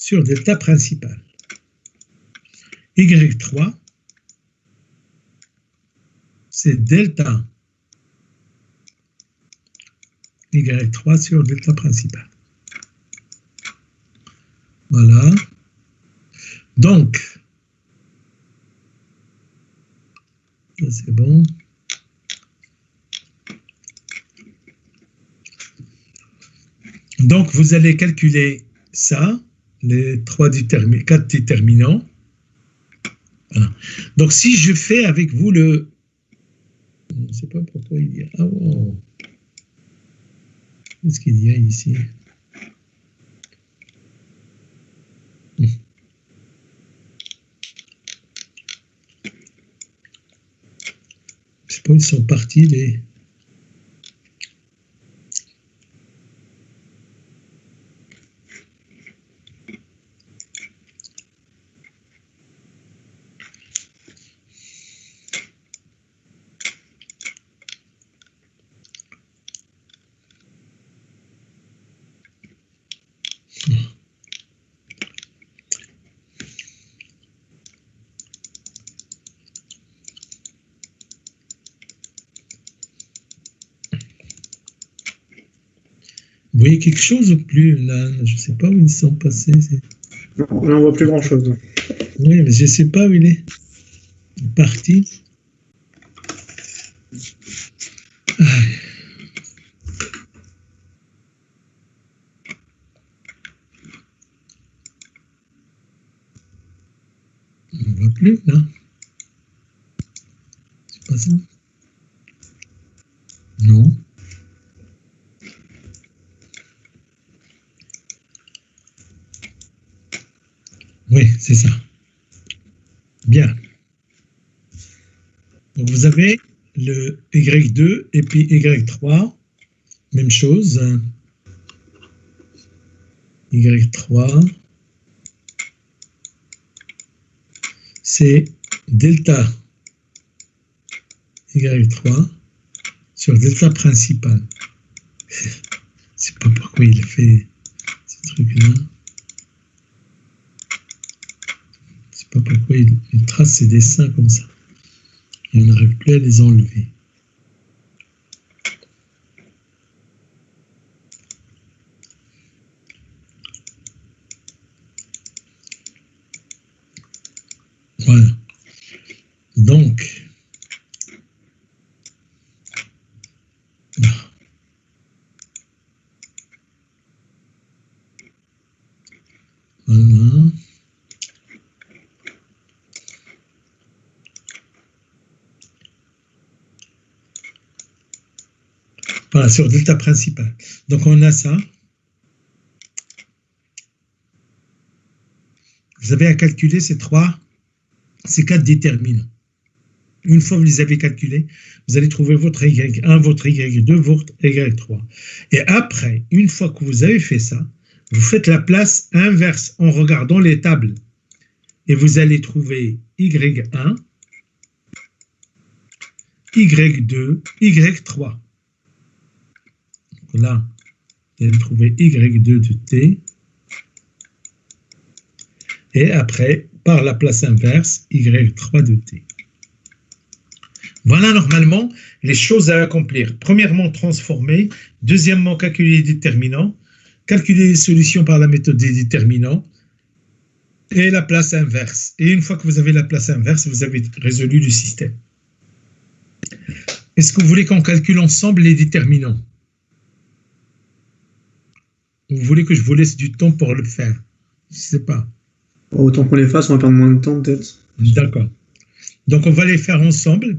sur delta principal. Y3, c'est delta Y3 sur delta principal. Voilà. Donc, ça c'est bon. Donc, vous allez calculer ça, les 4 déterminants. Voilà. Donc, si je fais avec vous le... Je ne sais pas pourquoi il y a... Ah, wow. Qu'est-ce qu'il y a ici? Je ne sais pas où ils sont partis, les... Vous voyez quelque chose ou plus là? Je ne sais pas où ils sont passés. Non, on ne voit plus grand-chose. Oui, mais je ne sais pas où il est parti. On ne voit plus là. C'est pas ça? Non. Oui, c'est ça. Bien. Donc vous avez le Y2 et puis Y3, même chose. Y3, c'est delta Y3 sur delta principal. Je ne sais pas pourquoi il a fait ce truc-là. Je ne sais pas pourquoi il trace ses dessins comme ça. Et on n'arrive plus à les enlever. Voilà. Donc, voilà. Voilà, sur delta principal. Donc, on a ça. Vous avez à calculer ces 4 déterminants. Une fois que vous les avez calculés, vous allez trouver votre Y1, votre Y2, votre Y3. Et après, une fois que vous avez fait ça, vous faites la place inverse en regardant les tables. Et vous allez trouver Y1, Y2, Y3. Donc là, vous allez trouver Y2 de T. Et après, par la place inverse, Y3 de T. Voilà normalement les choses à accomplir. Premièrement, transformer. Deuxièmement, calculer les déterminants. Calculer les solutions par la méthode des déterminants. Et la place inverse. Et une fois que vous avez la place inverse, vous avez résolu le système. Est-ce que vous voulez qu'on calcule ensemble les déterminants? Ou vous voulez que je vous laisse du temps pour le faire? Je ne sais pas. Autant qu'on les fasse, on va perdre moins de temps peut-être. D'accord. Donc on va les faire ensemble.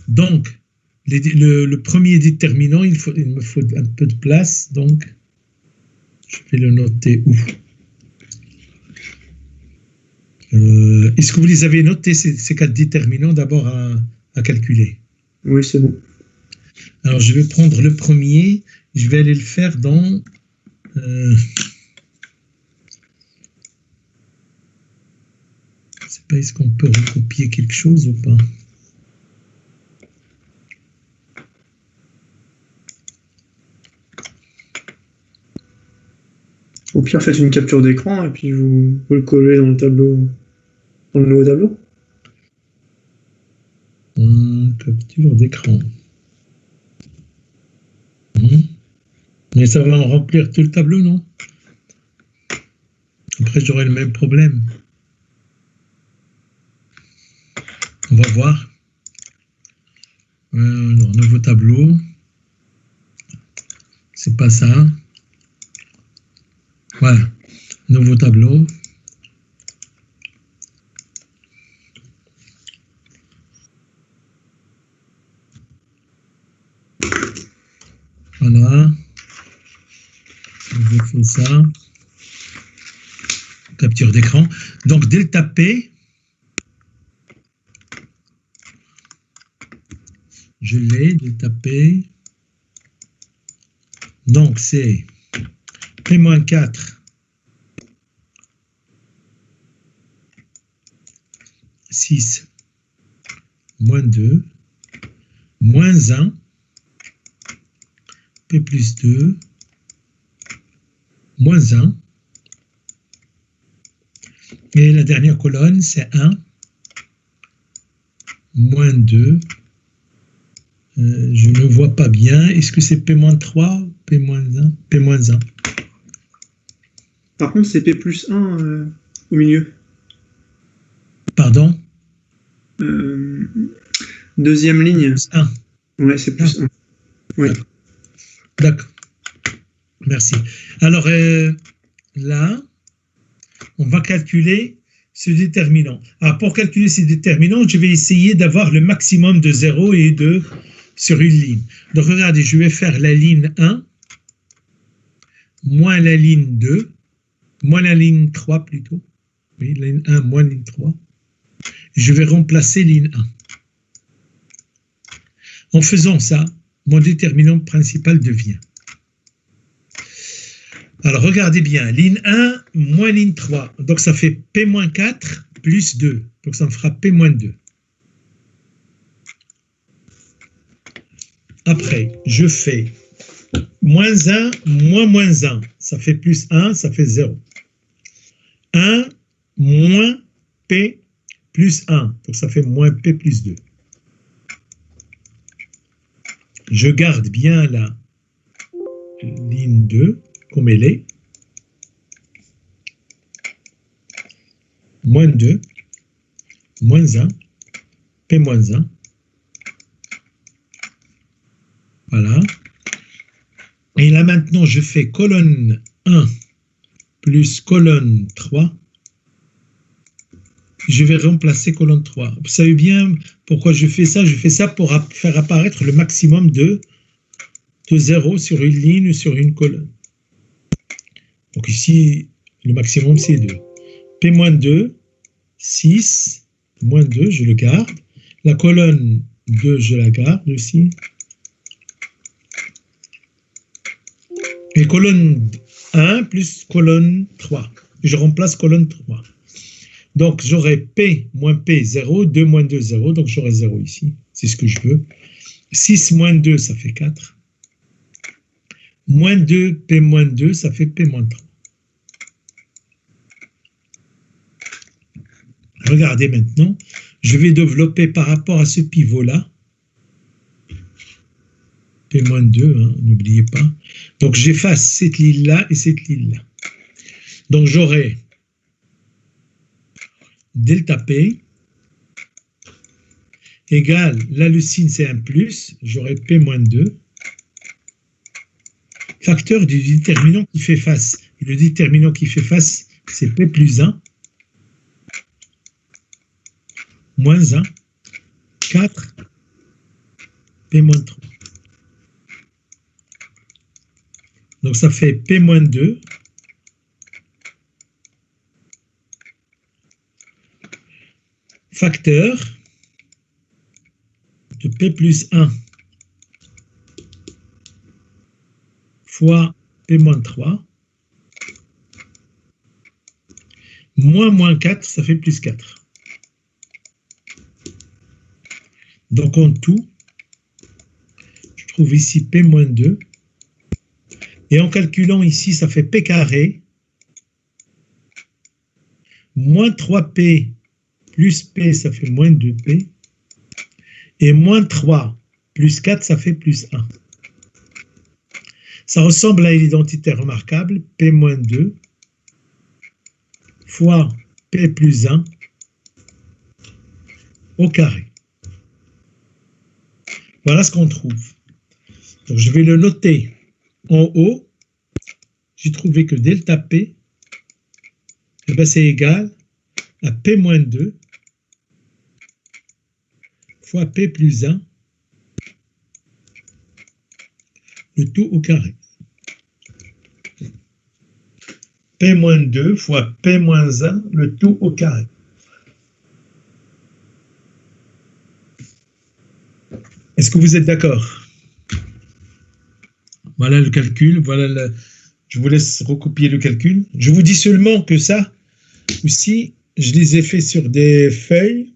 Donc, le premier déterminant, il me faut un peu de place, donc je vais le noter où? Est-ce que vous les avez notés, ces 4 déterminants, d'abord à calculer? Oui, c'est bon. Alors, je vais prendre le premier, je vais aller le faire dans... je ne sais pas, est-ce qu'on peut recopier quelque chose ou pas? Au pire, faites une capture d'écran et puis vous le collez dans le tableau, dans le nouveau tableau. Capture d'écran. Mais ça va remplir tout le tableau, non? Après, j'aurai le même problème. On va voir. Alors, nouveau tableau. C'est pas ça. Voilà. Nouveau tableau. Voilà. Je fais ça. Capture d'écran. Donc, delta P. Je l'ai, delta P. Donc, c'est P-4, 6, moins 2, moins 1, P plus 2, moins 1. Et la dernière colonne, c'est 1, moins 2. Je ne vois pas bien. Est-ce que c'est P-3, P-1, P-1? Par contre, c'est P plus 1 au milieu. Pardon? Deuxième ligne. Plus 1. Ouais, c'est plus 1. Oui. D'accord. Merci. Alors, là, on va calculer ce déterminant. Alors, pour calculer ce déterminant, je vais essayer d'avoir le maximum de 0 et 2 sur une ligne. Donc, regardez, je vais faire la ligne 1, moins la ligne 2, moins la ligne 3 plutôt. Oui, ligne 1 moins ligne 3. Je vais remplacer ligne 1. En faisant ça, mon déterminant principal devient. Alors, regardez bien, ligne 1 moins ligne 3. Donc, ça fait P-4 plus 2. Donc, ça me fera P-2. Après, je fais moins 1 moins 1. Ça fait plus 1, ça fait 0. 1 moins P plus 1. Donc, ça fait moins P plus 2. Je garde bien la ligne 2 comme elle est. Moins 2, moins 1, P moins 1. Voilà. Et là maintenant, je fais colonne 1 plus colonne 3. Je vais remplacer colonne 3. Vous savez bien pourquoi je fais ça? Je fais ça pour faire apparaître le maximum de 0 sur une ligne ou sur une colonne. Donc ici, le maximum c'est 2. P-2, 6, moins 2, je le garde. La colonne 2, je la garde aussi. Et colonne 1 plus colonne 3. Je remplace colonne 3. Donc, j'aurai P moins P, 0, 2 moins 2, 0, donc j'aurai 0 ici. C'est ce que je veux. 6 moins 2, ça fait 4. Moins 2, P moins 2, ça fait P moins 3. Regardez maintenant, je vais développer par rapport à ce pivot-là. P-2, hein, n'oubliez pas. Donc, j'efface cette ligne-là et cette ligne-là. Donc, j'aurai delta P égale, là le signe c'est un plus, j'aurai P-2, facteur du déterminant qui fait face. Et le déterminant qui fait face, c'est P plus 1, moins 1, 4, P-3. Donc ça fait P-2, facteur de P plus 1 fois P-3, moins 4, ça fait plus 4. Donc en tout, je trouve ici P-2, et en calculant ici, ça fait P carré moins 3P plus P, ça fait moins 2P. Et moins 3 plus 4, ça fait plus 1. Ça ressemble à l'identité remarquable, P moins 2 fois P plus 1 au carré. Voilà ce qu'on trouve. Donc, je vais le noter en haut. J'ai trouvé que delta P, eh ben, c'est égal à P moins 2 fois P plus 1, le tout au carré. P moins 2 fois P moins 1, le tout au carré. Est-ce que vous êtes d'accord? Voilà le calcul, je vous laisse recopier le calcul. Je vous dis seulement que ça, aussi, je les ai faits sur des feuilles.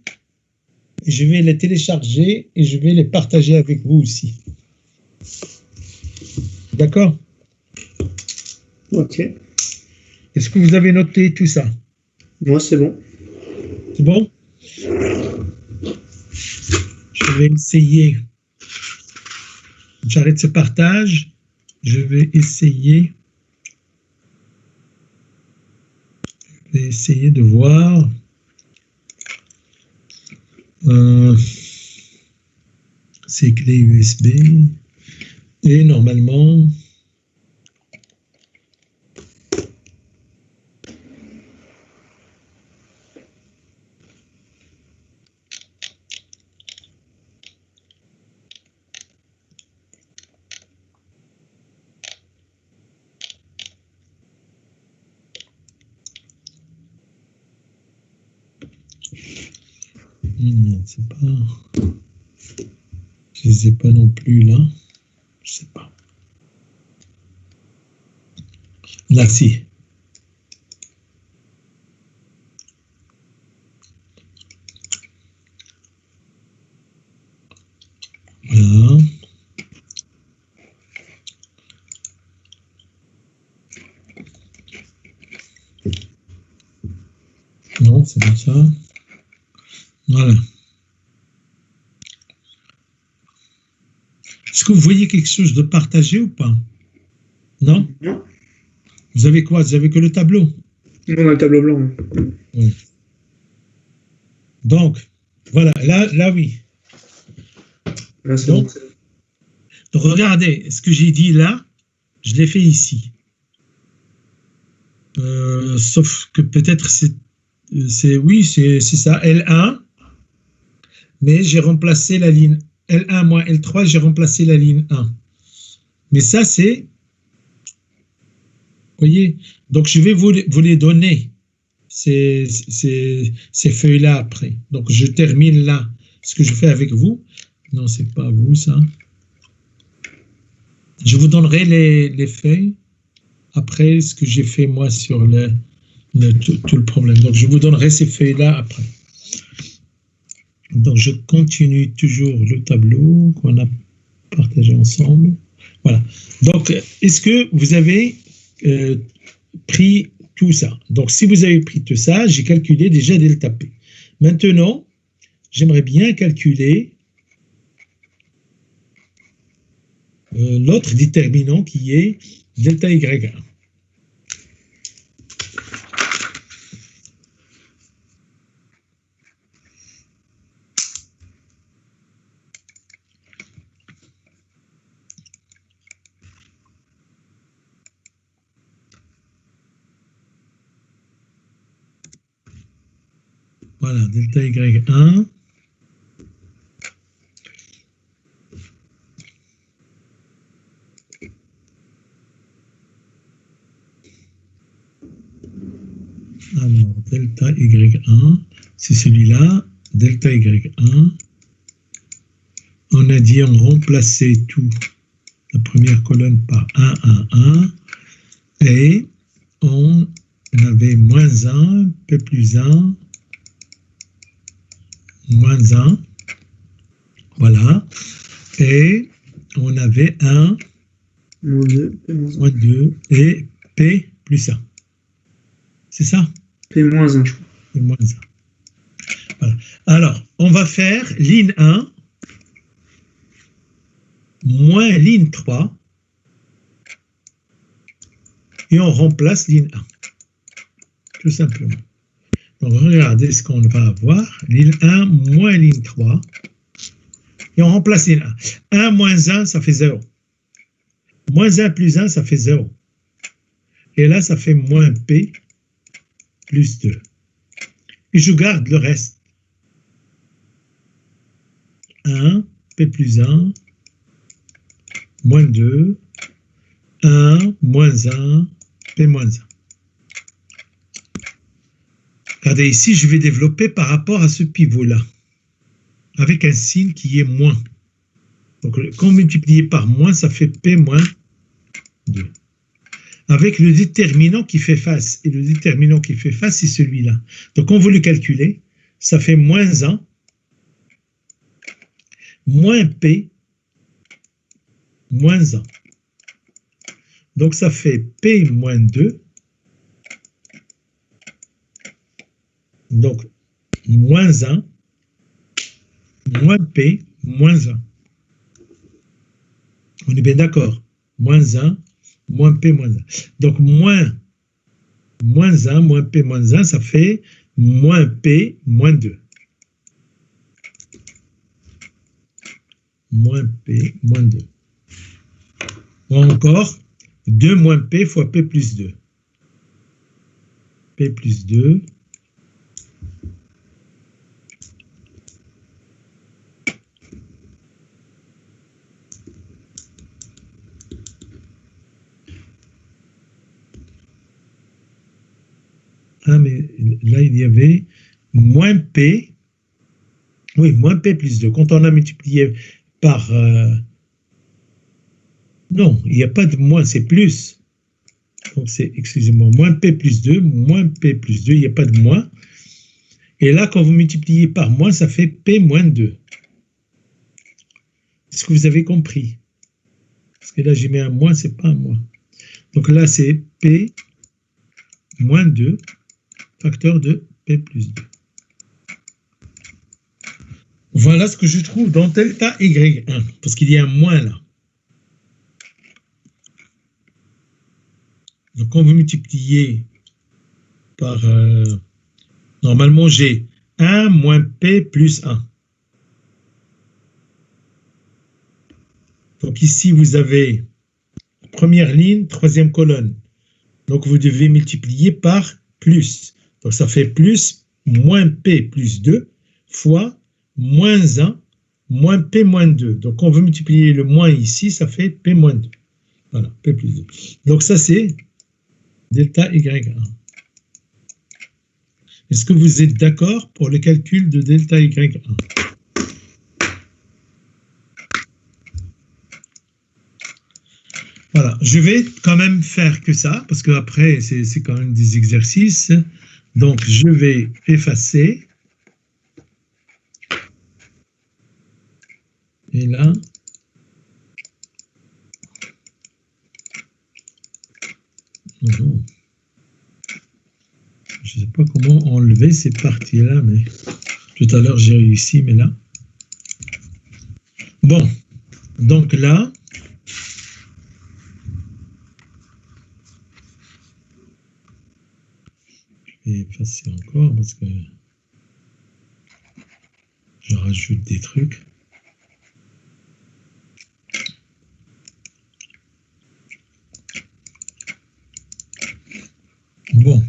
Je vais les télécharger et je vais les partager avec vous aussi. D'accord? Ok. Est-ce que vous avez noté tout ça? Moi, c'est bon. C'est bon? Je vais essayer. J'arrête ce partage. Je vais essayer. De voir. Ces clés USB. Et normalement, c'est pas. Je ne les ai pas non plus là. Je sais pas. Là, si. Voilà. Non, c'est pas ça. Voilà. Est-ce que vous voyez quelque chose de partagé ou pas? Non? Non. Vous avez quoi? Vous avez que le tableau? On a le tableau blanc. Oui. Donc, voilà, là oui. Là, c'est Donc, bon. donc, regardez, ce que j'ai dit là, je l'ai fait ici. Sauf que peut-être oui, c'est ça, L1, mais j'ai remplacé la ligne L1 moins L3, j'ai remplacé la ligne 1. Mais ça, c'est, vous voyez, donc je vais vous les donner, ces feuilles-là après. Donc je termine là ce que je fais avec vous. Non, c'est pas vous, ça. Je vous donnerai les feuilles après ce que j'ai fait moi sur tout le problème. Donc je vous donnerai ces feuilles-là après. Donc je continue toujours le tableau qu'on a partagé ensemble. Voilà. Donc est-ce que vous avez pris tout ça? Donc si vous avez pris tout ça, j'ai calculé déjà delta P. Maintenant, j'aimerais bien calculer l'autre déterminant qui est delta Y1. Voilà, delta Y1. Alors, delta Y1, c'est celui-là, delta Y1. On a dit on remplaçait tout, la première colonne par 1, 1, 1, et on avait moins 1, P plus 1, moins 1, voilà, et on avait 1, Moins 2, moins 2, et P plus 1. C'est ça? P moins 1, je crois. Et moins 1. Voilà. Alors, on va faire ligne 1 moins ligne 3 et on remplace ligne 1, tout simplement. Donc, regardez ce qu'on va avoir. Ligne 1 moins ligne 3 et on remplace ligne 1. 1 moins 1, ça fait 0. Moins 1 plus 1, ça fait 0. Et là, ça fait moins P plus 2. Et je garde le reste. 1, P plus 1, moins 2, 1, moins 1, P moins 1. Regardez ici, je vais développer par rapport à ce pivot-là, avec un signe qui est moins. Donc, quand multiplié par moins, ça fait P moins 2. Avec le déterminant qui fait face. Et le déterminant qui fait face, c'est celui-là. Donc, on veut le calculer. Ça fait moins 1, moins P, moins 1. Donc, ça fait P moins 2. Donc, moins 1, moins P, moins 1. On est bien d'accord. Moins 1, moins P, moins 1. Donc, moins 1, moins P, moins 1, ça fait moins P, moins 2. Moins P, moins 2. Ou encore, 2 moins P fois P plus 2. P plus 2. Ah, mais là, il y avait moins P. Oui, moins P plus 2. Quand on a multiplié par... non, il n'y a pas de moins, c'est plus. Donc, c'est, excusez-moi, moins P plus 2, moins P plus 2, il n'y a pas de moins. Et là, quand vous multipliez par moins, ça fait P moins 2. Est-ce que vous avez compris? Parce que là, j'ai mis un moins, c'est pas un moins. Donc là, c'est P moins 2, facteur de P plus 2. Voilà ce que je trouve dans delta Y1, parce qu'il y a un moins là. Donc, quand vous multipliez par... normalement, j'ai 1 moins P plus 1. Donc, ici, vous avez première ligne, troisième colonne. Donc, vous devez multiplier par plus. Donc, ça fait plus moins P plus 2 fois moins 1 moins P moins 2. Donc, on veut multiplier le moins ici, ça fait P moins 2. Voilà, P plus 2. Donc, ça, c'est delta Y1. Est-ce que vous êtes d'accord pour le calcul de delta Y1? Voilà, je vais quand même faire que ça, parce qu'après, c'est quand même des exercices. Donc, je vais effacer. Et là, non. Je ne sais pas comment enlever ces parties-là, mais tout à l'heure, j'ai réussi, mais là. Bon, donc là, je vais effacer encore parce que je rajoute des trucs. Bon.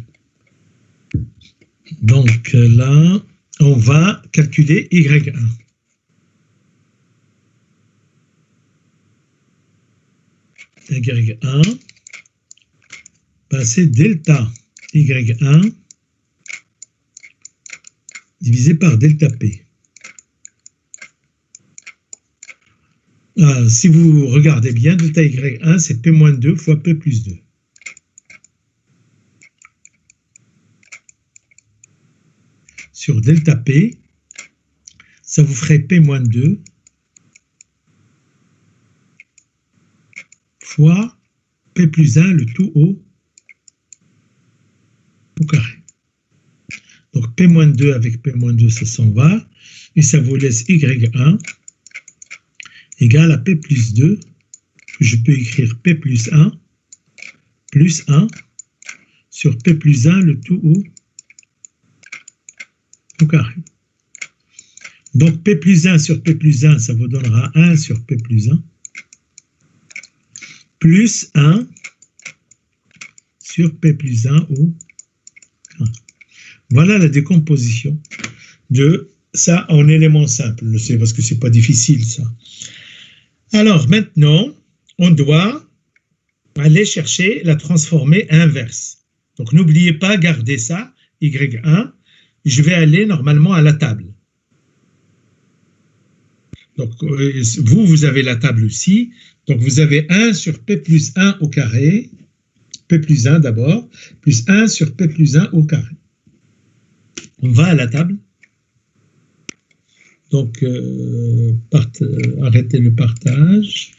Donc là, on va calculer Y1. Y1, ben c'est delta Y1 divisé par delta P. Si vous regardez bien, delta Y1, c'est P-2 fois P plus 2. Sur delta P, ça vous ferait P-2 fois P plus 1, le tout au carré. Donc P-2 avec P-2, ça s'en va. Et ça vous laisse Y1 égale à P plus 2. Je peux écrire P plus 1 sur P plus 1, le tout au carré. Donc P plus 1 sur P plus 1, ça vous donnera 1 sur P plus 1, plus 1 sur P plus 1 au 1. Voilà la décomposition de ça en éléments simples. C'est parce que c'est pas difficile ça. Alors maintenant, on doit aller chercher la transformée inverse. Donc n'oubliez pas, gardez ça, Y1. Je vais aller normalement à la table. Donc vous avez la table aussi. Donc vous avez 1 sur P plus 1 au carré, P plus 1 d'abord, plus 1 sur P plus 1 au carré. On va à la table. Donc, arrêtez le partage.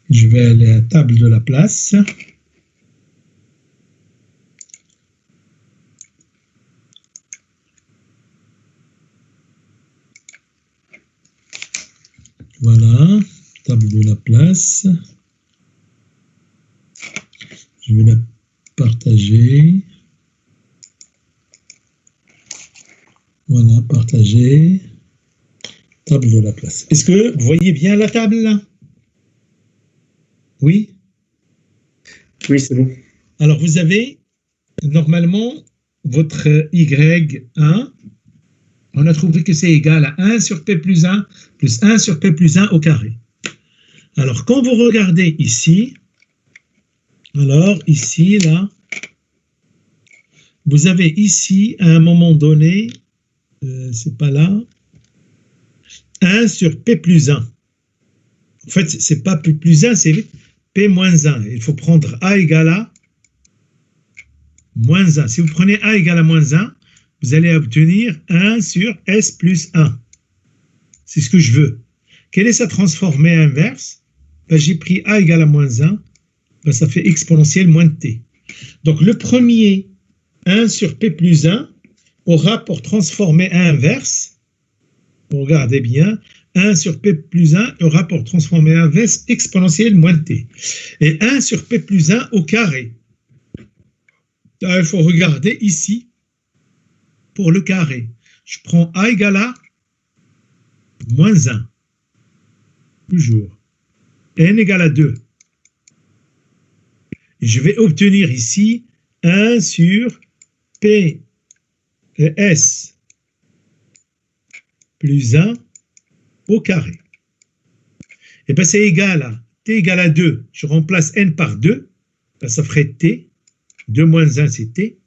Je vais aller à la table de la place. Voilà, table de la place. Je vais la partager. Voilà, partager. Table de la place. Est-ce que vous voyez bien la table là? Oui? Oui, c'est bon. Alors, vous avez normalement votre Y1. On a trouvé que c'est égal à 1 sur P plus 1 plus 1 sur P plus 1 au carré. Alors, quand vous regardez ici, alors ici, là, vous avez ici, à un moment donné, c'est pas là, 1 sur P plus 1. En fait, c'est pas P plus 1, c'est P moins 1. Il faut prendre A égale à moins 1. Si vous prenez A égale à moins 1, vous allez obtenir 1 sur S plus 1. C'est ce que je veux. Quelle est sa transformée inverse? Ben, j'ai pris A égale à moins 1. Ben, ça fait exponentielle moins t. Donc, le premier 1 sur P plus 1 aura pour transformée inverse, regardez bien, 1 sur P plus 1 aura pour transformée inverse exponentielle moins t. Et 1 sur P plus 1 au carré. Alors, il faut regarder ici pour le carré. Je prends A égale à moins 1. Toujours. N égale à 2. Et je vais obtenir ici 1 sur P et S plus 1 au carré. Et bien c'est égal à T égale à 2. Je remplace N par 2. Ben, ça ferait T. 2 moins 1, c'est T.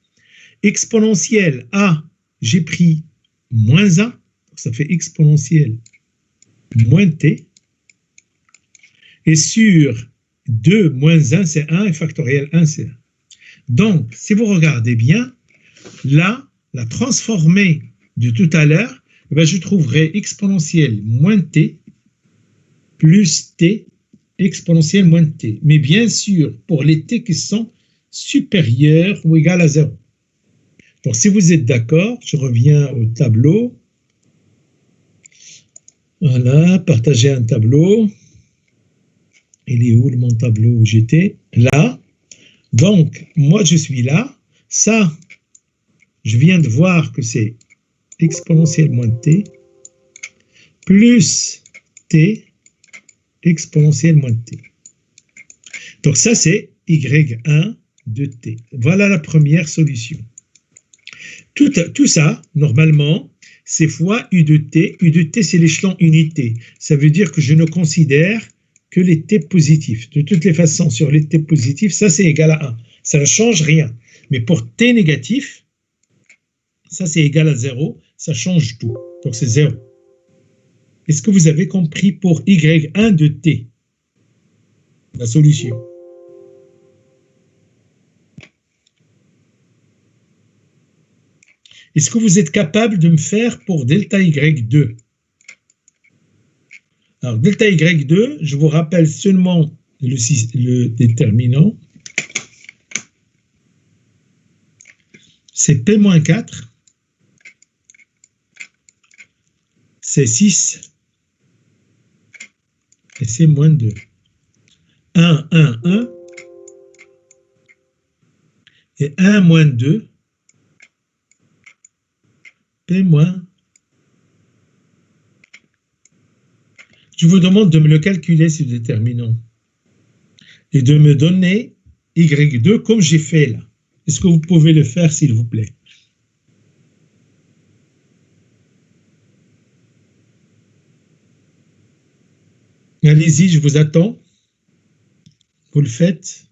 Exponentielle A, j'ai pris moins 1. Donc ça fait exponentielle moins T. Et sur 2 moins 1, c'est 1. Et factoriel 1, c'est 1. Donc, si vous regardez bien, là, la transformée de tout à l'heure, eh bien, je trouverai exponentielle moins t plus t exponentielle moins t. Mais bien sûr, pour les t qui sont supérieurs ou égales à 0. Donc, si vous êtes d'accord, je reviens au tableau. Voilà, partager un tableau. Il est où mon tableau où j'étais? Là. Donc, moi, je suis là. Ça, je viens de voir que c'est exponentielle moins t plus t exponentielle moins t. Donc, ça, c'est y1 de t. Voilà la première solution. Tout ça, normalement, c'est fois u de t. U de t, c'est l'échelon unité. Ça veut dire que je ne considère que les t positifs. De toutes les façons, sur les t positifs, ça, c'est égal à 1. Ça ne change rien. Mais pour t négatif, ça, c'est égal à 0. Ça change tout. Donc, c'est 0. Est-ce que vous avez compris pour y1 de t? La solution. Est-ce que vous êtes capable de me faire pour delta y2? Alors, delta y2, je vous rappelle seulement le déterminant. C'est P-4 c'est 6 et c'est moins 2. 1, 1, 1 et 1 moins 2, P moins. Je vous demande de me le calculer, ce déterminant, et de me donner Y2 comme j'ai fait là. Est-ce que vous pouvez le faire, s'il vous plaît? Allez-y, je vous attends. Vous le faites.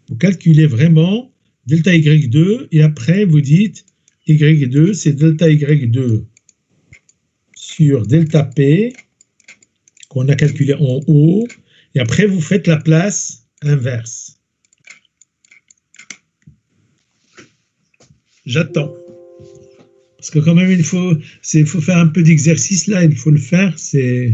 Vous calculez vraiment delta Y2 et après vous dites Y2, c'est delta Y2 sur delta P qu'on a calculé en haut et après vous faites la place inverse. J'attends. Parce que quand même, il faut faire un peu d'exercice là, il faut le faire. C'est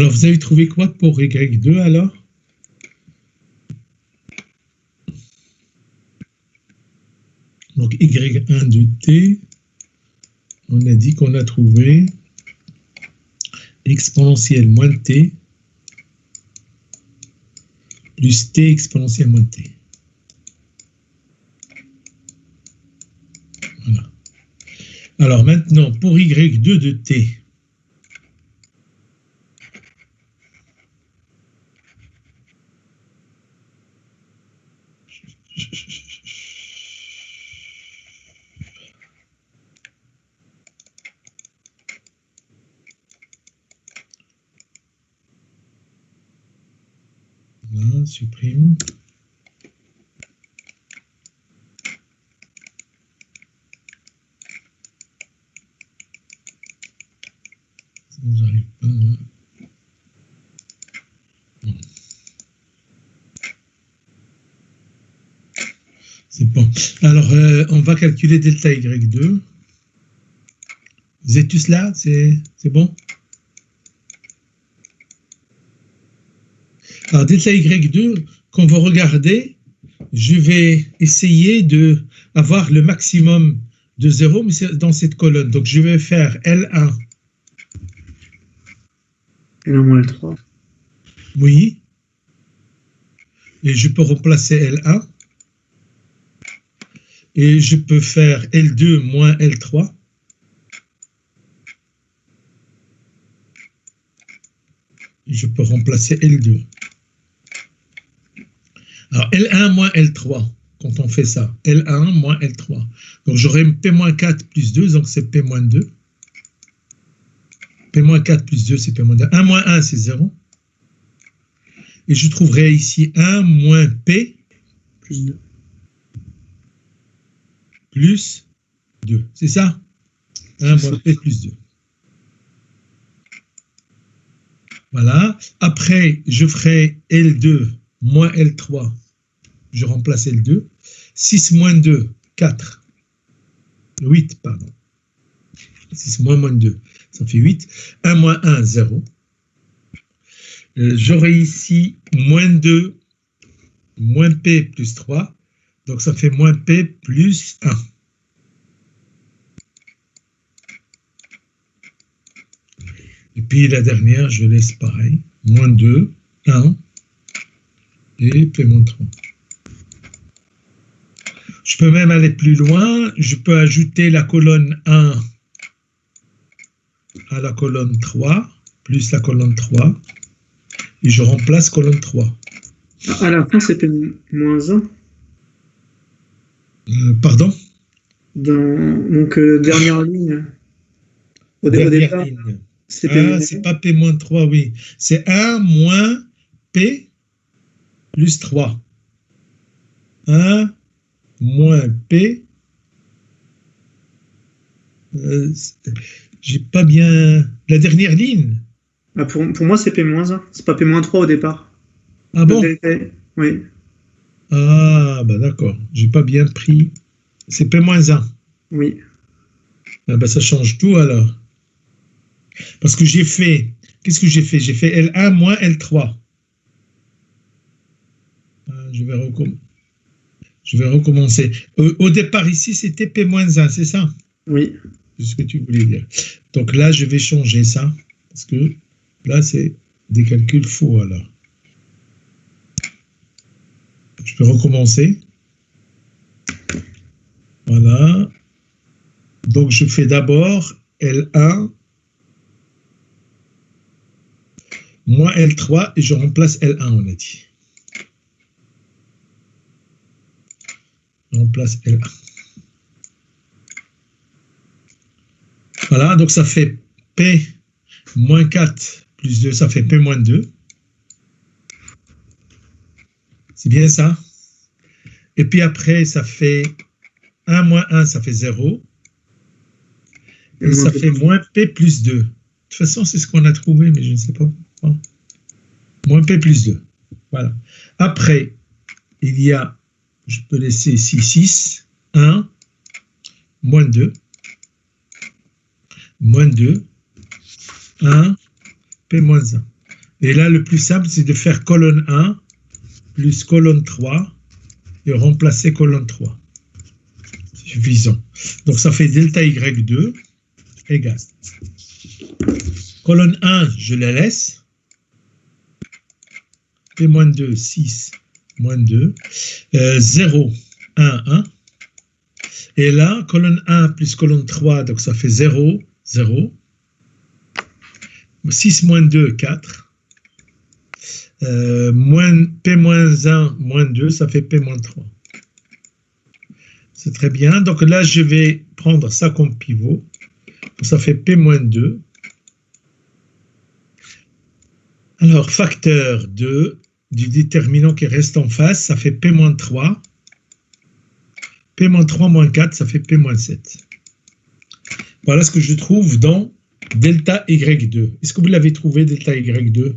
Alors, vous avez trouvé quoi pour Y2 alors? Donc, Y1 de T, on a dit qu'on a trouvé exponentielle moins T plus T exponentielle moins T. Voilà. Alors maintenant, pour Y2 de T, voilà, supprime. J'arrive pas. Hein. Bon. C'est bon. Alors, on va calculer delta Y2. Vous êtes tous là? C'est bon? Alors, delta Y2, quand vous regardez, je vais essayer d'avoir le maximum de 0, mais c'est dans cette colonne. Donc, je vais faire L1. L1 moins L3. Oui. Et je peux remplacer L1. Et je peux faire L2 moins L3. Et je peux remplacer L2. Alors, L1 moins L3, quand on fait ça. L1 moins L3. Donc, j'aurai P-4 plus 2, donc c'est P-2. P-4 plus 2, c'est P-2. 1 moins 1, c'est 0. Et je trouverai ici 1 moins P Plus 2. Plus 2. C'est ça? 1 moins P plus 2. Voilà. Après, je ferai L2 moins L3. Je remplace L2. 6 moins 2, 4. 8, pardon. 6 moins 2, ça fait 8. 1 moins 1, 0. J'aurai ici moins 2, moins P plus 3. Donc, ça fait moins P plus 1. Et puis, la dernière, je laisse pareil. Moins 2, 1 et P moins 3. Je peux même aller plus loin. Je peux ajouter la colonne 1 à la colonne 3, plus la colonne 3. Et je remplace colonne 3. À la fin, c'est P-1. Pardon? Donc, dernière ligne. Au départ, c'est pas P-3, oui. C'est 1 moins P plus 3. 1 moins P. J'ai pas bien... La dernière ligne. Ah, pour moi, c'est P-1. C'est pas P-3 au départ. Ah bon? Oui. Ah, bah d'accord. J'ai pas bien pris. C'est P-1. Oui. Ah bah ça change tout alors. Parce que j'ai fait... Qu'est-ce que j'ai fait? J'ai fait L1 moins L3. Je vais recommencer. Au départ, ici, c'était P-1, c'est ça? Oui. C'est ce que tu voulais dire. Donc là, je vais changer ça. Parce que là, c'est des calculs faux, alors. Je peux recommencer. Voilà. Donc, je fais d'abord L1 moins L3 et je remplace L1, on a dit. Je remplace L1. Voilà, donc ça fait P moins 4 plus 2, ça fait P moins 2. C'est bien ça? Et puis après, ça fait 1 moins 1, ça fait 0. Et ça fait moins P plus 2. De toute façon, c'est ce qu'on a trouvé, mais je ne sais pas pourquoi. Moins P plus 2. Voilà. Après, il y a, je peux laisser ici 6, 1, moins 2, moins 2, 1, P moins 1. Et là, le plus simple, c'est de faire colonne 1 plus colonne 3 et remplacer colonne 3. C'est suffisant. Donc, ça fait delta Y2 égale. Colonne 1, je la laisse. P-2, 6, moins 2. 0, 1, 1. Et là, colonne 1 plus colonne 3, donc ça fait 0, 0. 6 moins 2, 4. P-1, moins 2, ça fait P-3. C'est très bien. Donc là, je vais prendre ça comme pivot. Ça fait P-2. Alors, facteur 2 du déterminant qui reste en face, ça fait P-3. P-3 moins 4, ça fait P-7. Voilà ce que je trouve dans delta Y2. Est-ce que vous l'avez trouvé, delta Y2?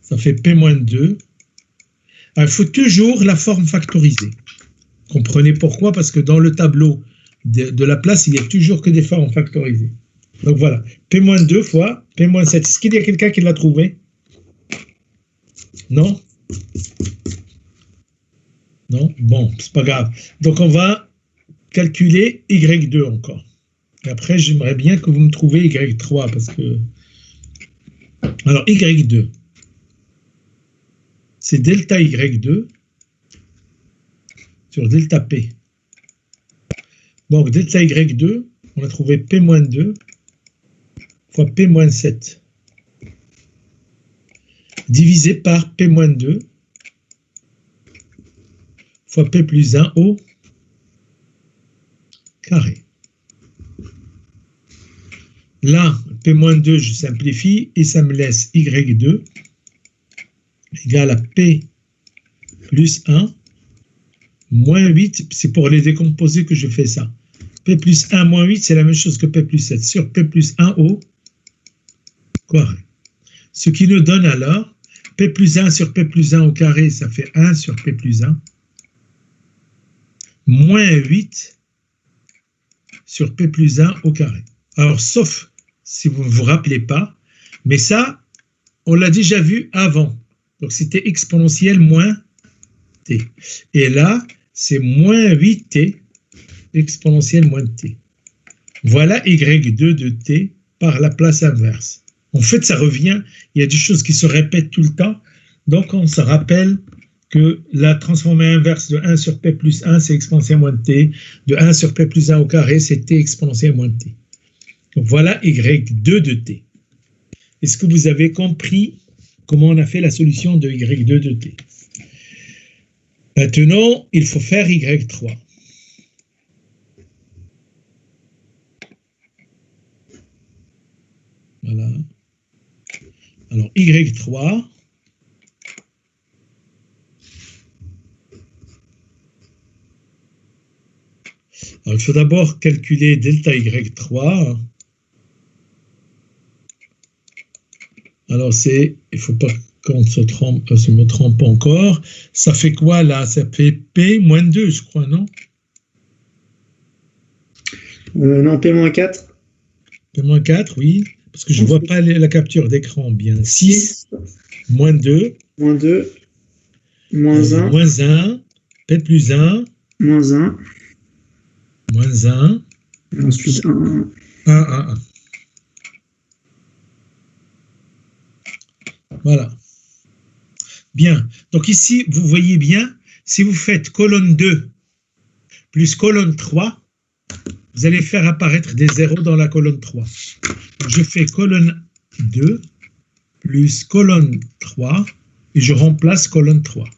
Ça fait P-2. Il faut toujours la forme factorisée. Comprenez pourquoi? Parce que dans le tableau de la place, il n'y a toujours que des formes factorisées. Donc voilà, P-2 fois P-7. Est-ce qu'il y a quelqu'un qui l'a trouvé? Non? Non? Bon, c'est pas grave. Donc on va calculer Y2 encore. Et après, j'aimerais bien que vous me trouviez Y3 parce que... Alors, Y2. C'est delta Y2 sur delta P. Donc, delta Y2, on a trouvé P-2 fois P-7 divisé par P-2 fois P plus 1 au carré. Là, P-2, je simplifie et ça me laisse Y2 égale à P plus 1 moins 8. C'est pour les décomposer que je fais ça. P plus 1 moins 8, c'est la même chose que P plus 7 sur P plus 1 au carré. Ce qui nous donne alors P plus 1 sur P plus 1 au carré, ça fait 1 sur P plus 1, moins 8 sur P plus 1 au carré. Alors, sauf si vous ne vous rappelez pas, mais ça, on l'a déjà vu avant. Donc, c'était exponentielle moins t. Et là, c'est moins 8t exponentielle moins t. Voilà y2 de t par la place inverse. En fait, ça revient, il y a des choses qui se répètent tout le temps, donc on se rappelle que la transformée inverse de 1 sur p plus 1, c'est exponentielle moins t, de 1 sur p plus 1 au carré, c'est t exponentielle moins t. Donc voilà y2 de t. Est-ce que vous avez compris comment on a fait la solution de y2 de t? Maintenant, il faut faire y3. Voilà. Alors, y3, alors, il faut d'abord calculer delta y3. Alors, il ne faut pas qu'on se me trompe encore. Ça fait quoi là? Ça fait P moins 2, je crois, non? Non, P-4. P-4, oui. Parce que je ne vois pas la capture d'écran bien. 6, moins 2. Moins 2. Moins 1. Moins 1. P plus 1. Moins 1. Moins 1. Et ensuite 1. 1. Voilà. Bien. Donc ici, vous voyez bien, si vous faites colonne 2 plus colonne 3, vous allez faire apparaître des zéros dans la colonne 3. Je fais colonne 2 plus colonne 3 et je remplace colonne 3.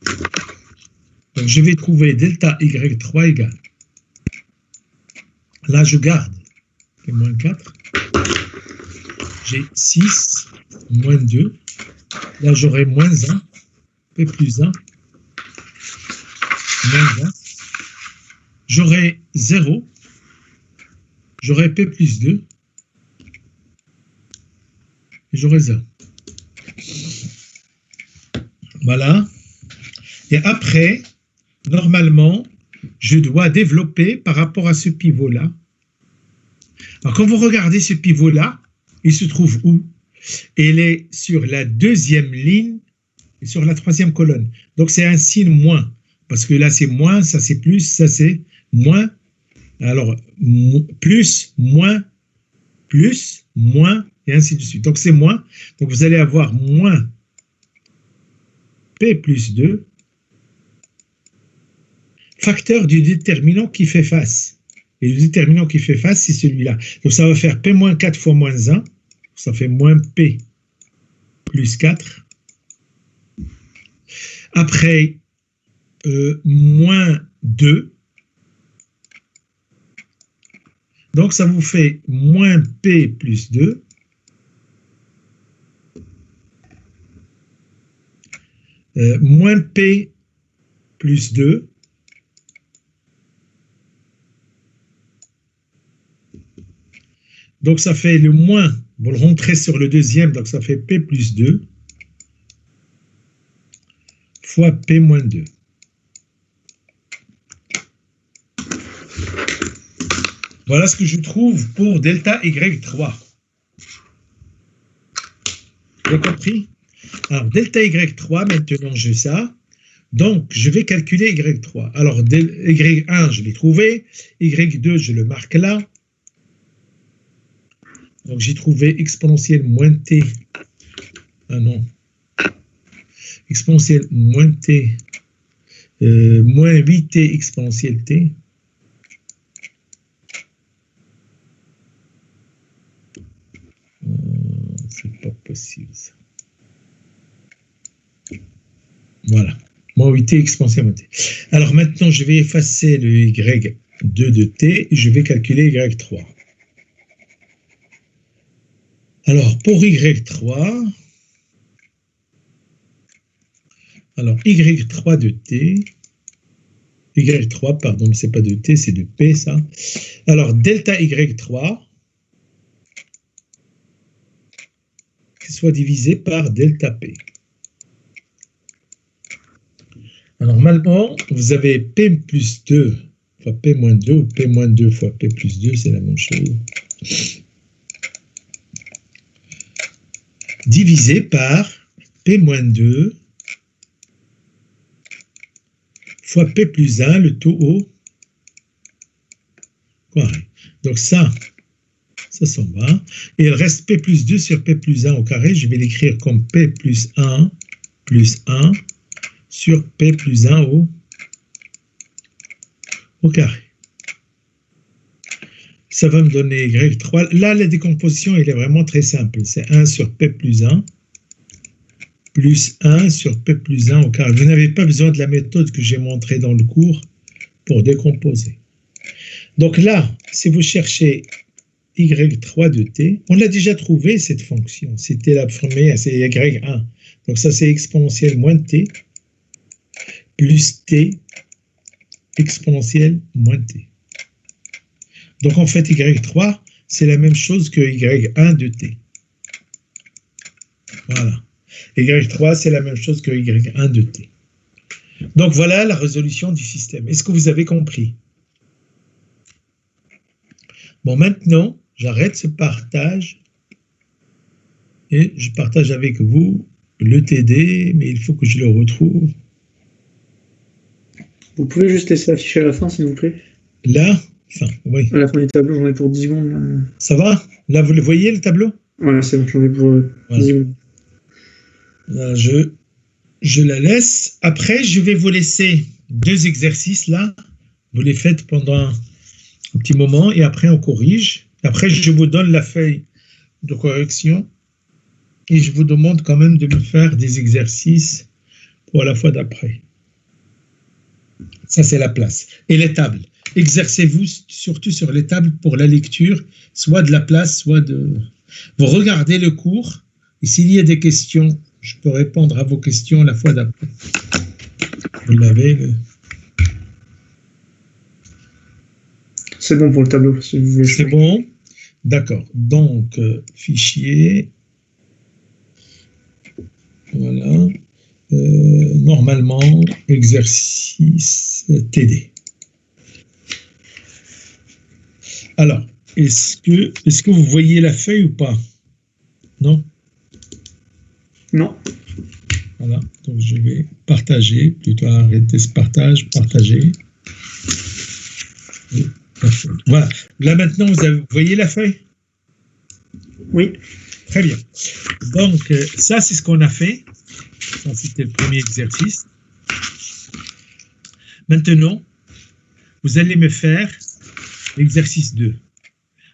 Donc je vais trouver delta y3 égale. Là, je garde. C'est moins 4. J'ai 6 moins 2. Là, j'aurai moins 1. P plus 1. Moins 1. J'aurai 0. J'aurai P plus 2. Et j'aurai 0. Voilà. Et après, normalement, je dois développer par rapport à ce pivot-là. Alors, quand vous regardez ce pivot-là, il se trouve où? Elle est sur la deuxième ligne et sur la troisième colonne. Donc, c'est un signe moins. Parce que là, c'est moins, ça c'est plus, ça c'est moins. Alors, plus, moins, et ainsi de suite. Donc, c'est moins. Donc, vous allez avoir moins P plus 2, facteur du déterminant qui fait face. Et le déterminant qui fait face, c'est celui-là. Donc, ça va faire P moins 4 fois moins 1. Ça fait moins P plus 4. Après, moins 2. Donc, ça vous fait moins P plus 2. Moins P plus 2. Donc, ça fait le moins. Vous le rentrez sur le deuxième, donc ça fait P plus 2 fois P moins 2. Voilà ce que je trouve pour delta Y3. Vous avez compris? Alors, delta Y3, maintenant j'ai ça. Donc, je vais calculer Y3. Alors, Y1, je l'ai trouvé. Y2, je le marque là. Donc, j'ai trouvé exponentielle moins t. Ah non. Exponentielle moins t. Moins 8t exponentielle t. C'est pas possible ça. Voilà. Moins 8t exponentielle moins t. Alors, maintenant, je vais effacer le Y2 de t et je vais calculer Y3. Alors, pour Y3, alors Y3 de T, Y3, pardon, c'est pas de T, c'est de P, ça. Alors, delta Y3, qui soit divisé par delta P. Alors, normalement, vous avez P plus 2 fois P moins 2, ou P moins 2 fois P plus 2, c'est la même chose. Divisé par P moins 2 fois P plus 1, le taux au carré. Donc ça s'en va. Et il reste P plus 2 sur P plus 1 au carré. Je vais l'écrire comme P plus 1 sur P plus 1 au carré. Ça va me donner Y3. Là, la décomposition, elle est vraiment très simple. C'est 1 sur P plus 1 sur P plus 1 au carré. Vous n'avez pas besoin de la méthode que j'ai montrée dans le cours pour décomposer. Donc là, si vous cherchez Y3 de T, on l'a déjà trouvé cette fonction. C'était la première, c'est Y1. Donc ça, c'est exponentielle moins T plus T exponentielle moins T. Donc, en fait, Y3, c'est la même chose que Y1 de T. Voilà. Y3, c'est la même chose que Y1 de T. Donc, voilà la résolution du système. Est-ce que vous avez compris? Bon, maintenant, j'arrête ce partage et je partage avec vous le TD, mais il faut que je le retrouve. Vous pouvez juste laisser afficher à la fin, s'il vous plaît? Là? Enfin, oui. À la fin du tableau, j'en ai pour 10 secondes. Là. Ça va? Là, vous le voyez, le tableau? Voilà, c'est bon, j'en ai pour 10 secondes. Là, je la laisse. Après, je vais vous laisser 2 exercices, là. Vous les faites pendant un petit moment et après, on corrige. Après, je vous donne la feuille de correction et je vous demande quand même de me faire des exercices pour la fois d'après. Ça, c'est la place. Et les tables. Exercez-vous surtout sur les tables pour la lecture, soit de la place, soit de... Vous regardez le cours, et s'il y a des questions, je peux répondre à vos questions la fois d'après. Vous l'avez. C'est bon pour le tableau. Si vous voulez. C'est bon? D'accord. Donc, fichier. Voilà. Normalement, exercice TD. Alors, est-ce que vous voyez la feuille ou pas? Non? Non. Voilà, donc je vais partager, plutôt arrêter ce partage, partager. Voilà, là maintenant vous voyez la feuille? Oui. Très bien. Donc ça c'est ce qu'on a fait. Ça c'était le premier exercice. Maintenant, vous allez me faire l'exercice 2.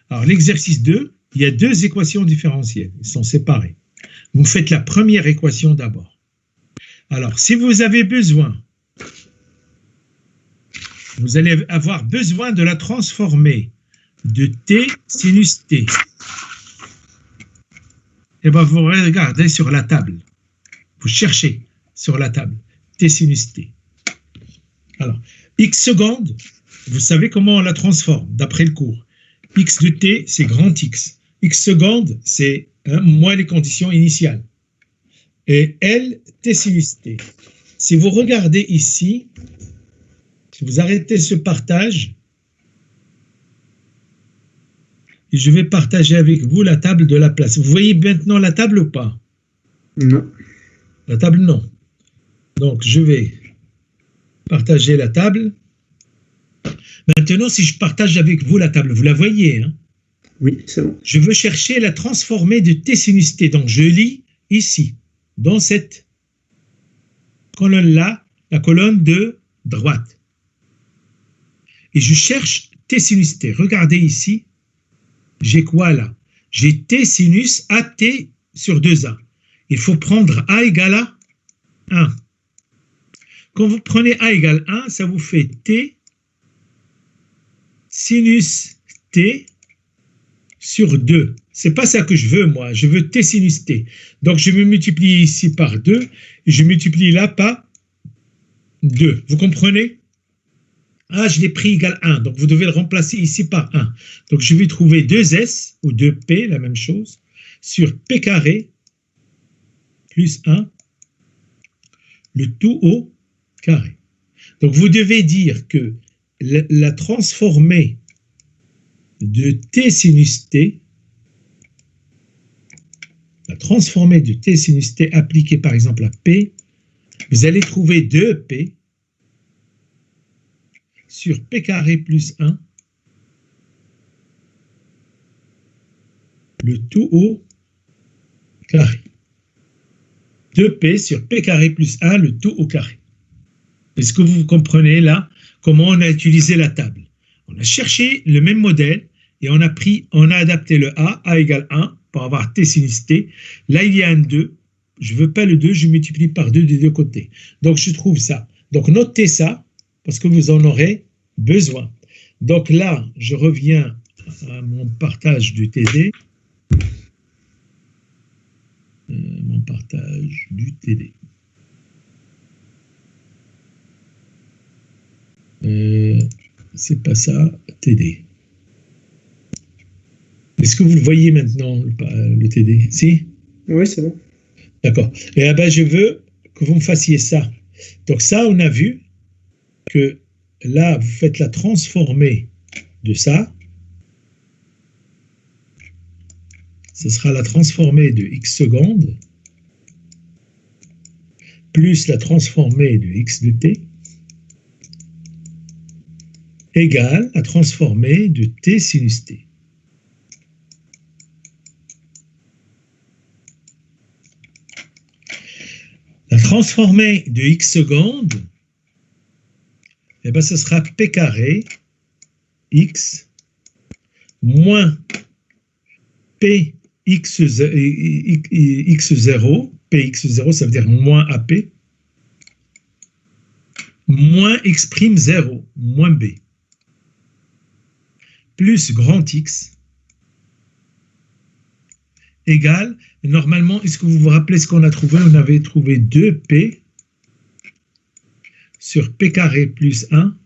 Alors l'exercice 2, il y a deux équations différentielles, elles sont séparées. Vous faites la première équation d'abord. Alors, si vous avez besoin, vous allez avoir besoin de la transformer de t sinus t. Et bien, vous regardez sur la table. Vous cherchez sur la table t sinus t. Alors, x secondes, vous savez comment on la transforme d'après le cours. X de t, c'est grand X. X secondes, c'est moins les conditions initiales. Et L, t sinus t. Si vous regardez ici, si vous arrêtez ce partage, et je vais partager avec vous la table de la place. Vous voyez maintenant la table ou pas? Non. La table, non. Donc, je vais partager la table. Maintenant, si je partage avec vous la table, vous la voyez, hein? Oui, c'est bon. Je veux chercher la transformée de t sinus t. Donc, je lis ici, dans cette colonne-là, la colonne de droite. Et je cherche t sinus t. Regardez ici, j'ai quoi là? J'ai t sinus at sur 2a. Il faut prendre a égale à 1. Quand vous prenez a égale 1, ça vous fait t sinus t sur 2. C'est pas ça que je veux, moi. Je veux t sinus t. Donc, je vais multiplier ici par 2 et je multiplie là par 2. Vous comprenez? Ah, je l'ai pris égal 1. Donc, vous devez le remplacer ici par 1. Donc, je vais trouver 2s ou 2p, la même chose, sur p carré plus 1, le tout au carré. Donc, vous devez dire que la transformée de t sinus t, la transformée de t sinus t appliquée par exemple à p, vous allez trouver 2p sur p carré plus 1, le tout au carré. 2p sur p carré plus 1, le tout au carré. Est-ce que vous comprenez là comment on a utilisé la table? On a cherché le même modèle et on a adapté le a égale 1 pour avoir t sinus t. Là, il y a un 2. Je ne veux pas le 2, je multiplie par 2 des deux côtés. Donc, je trouve ça. Donc, notez ça parce que vous en aurez besoin. Donc là, je reviens à mon partage du TD. Mon partage du TD. C'est pas ça, TD. Est-ce que vous le voyez maintenant, le TD? Si? Oui, c'est bon. D'accord. Et ben, je veux que vous me fassiez ça. Donc ça, on a vu que là, vous faites la transformée de ça. Ce sera la transformée de x secondes plus la transformée de x de t égale la transformée de t sinus t. La transformée de x secondes, eh ben, ce sera p carré x moins p x0, px0, ça veut dire moins ap, moins x'0, moins b, plus grand X, égale, normalement, est-ce que vous vous rappelez ce qu'on a trouvé? On avait trouvé 2p sur p carré plus 1,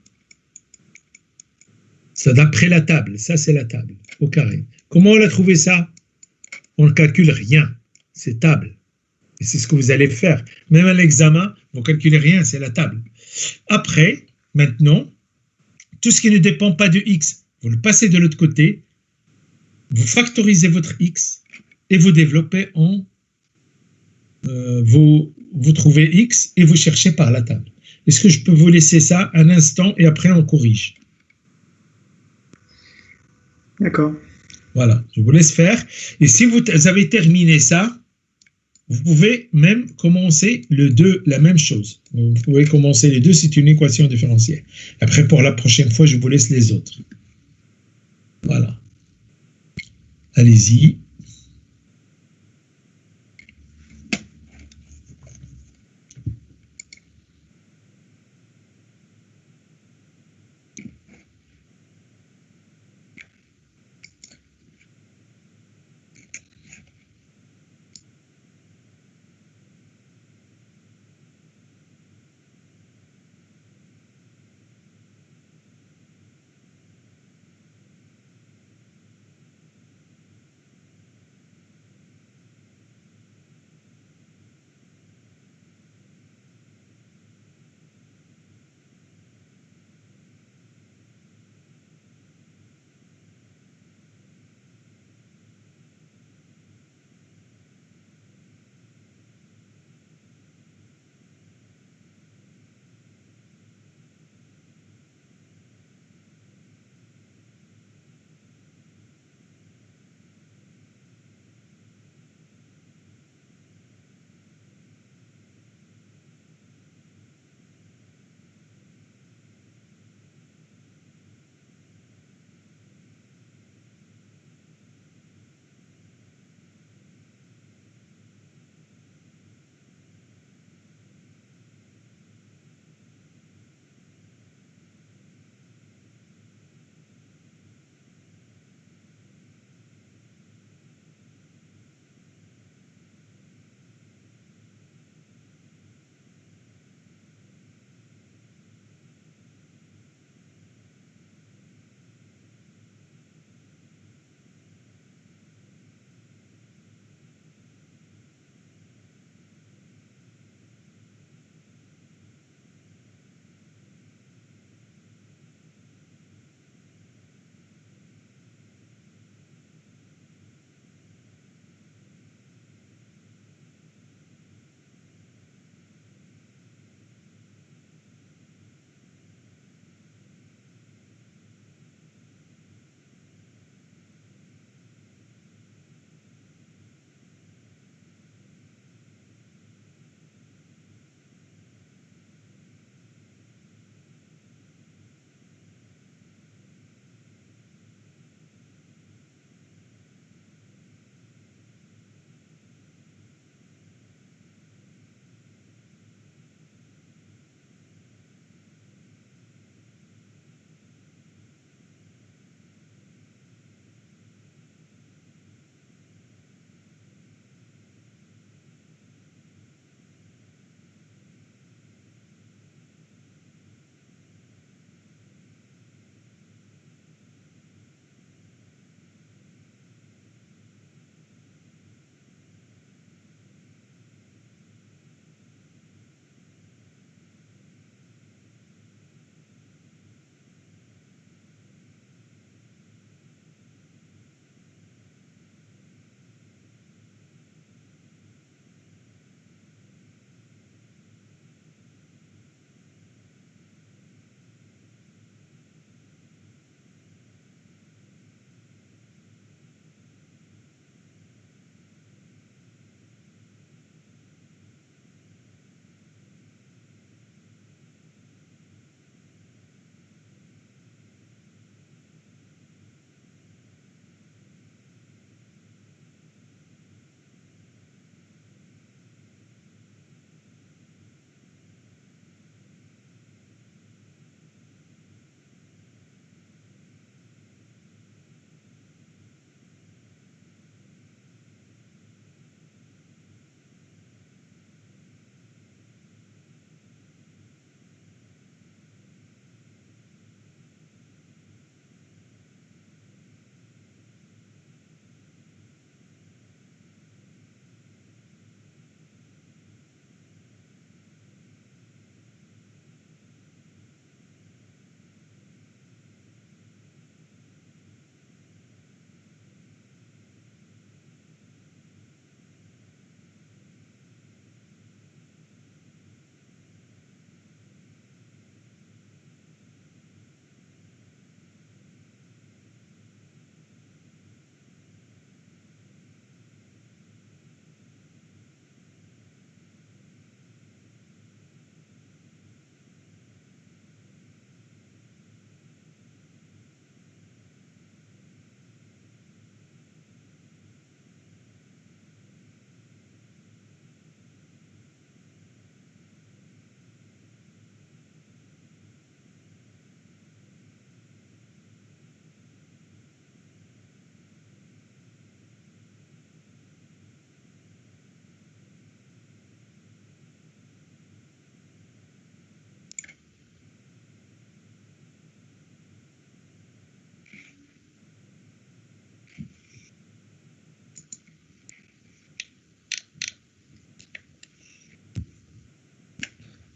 ça d'après la table, ça c'est la table, au carré. Comment on a trouvé ça? On ne calcule rien, c'est table. Et c'est ce que vous allez faire. Même à l'examen, vous ne calculez rien, c'est la table. Après, maintenant, tout ce qui ne dépend pas de x, vous le passez de l'autre côté, vous factorisez votre x et vous développez en vous trouvez X et vous cherchez par la table. Est-ce que je peux vous laisser ça un instant et après on corrige? D'accord. Voilà, je vous laisse faire. Et si vous avez terminé ça, vous pouvez même commencer le 2, la même chose. Vous pouvez commencer les deux, c'est une équation différentielle. Après, pour la prochaine fois, je vous laisse les autres. Voilà. Allez-y.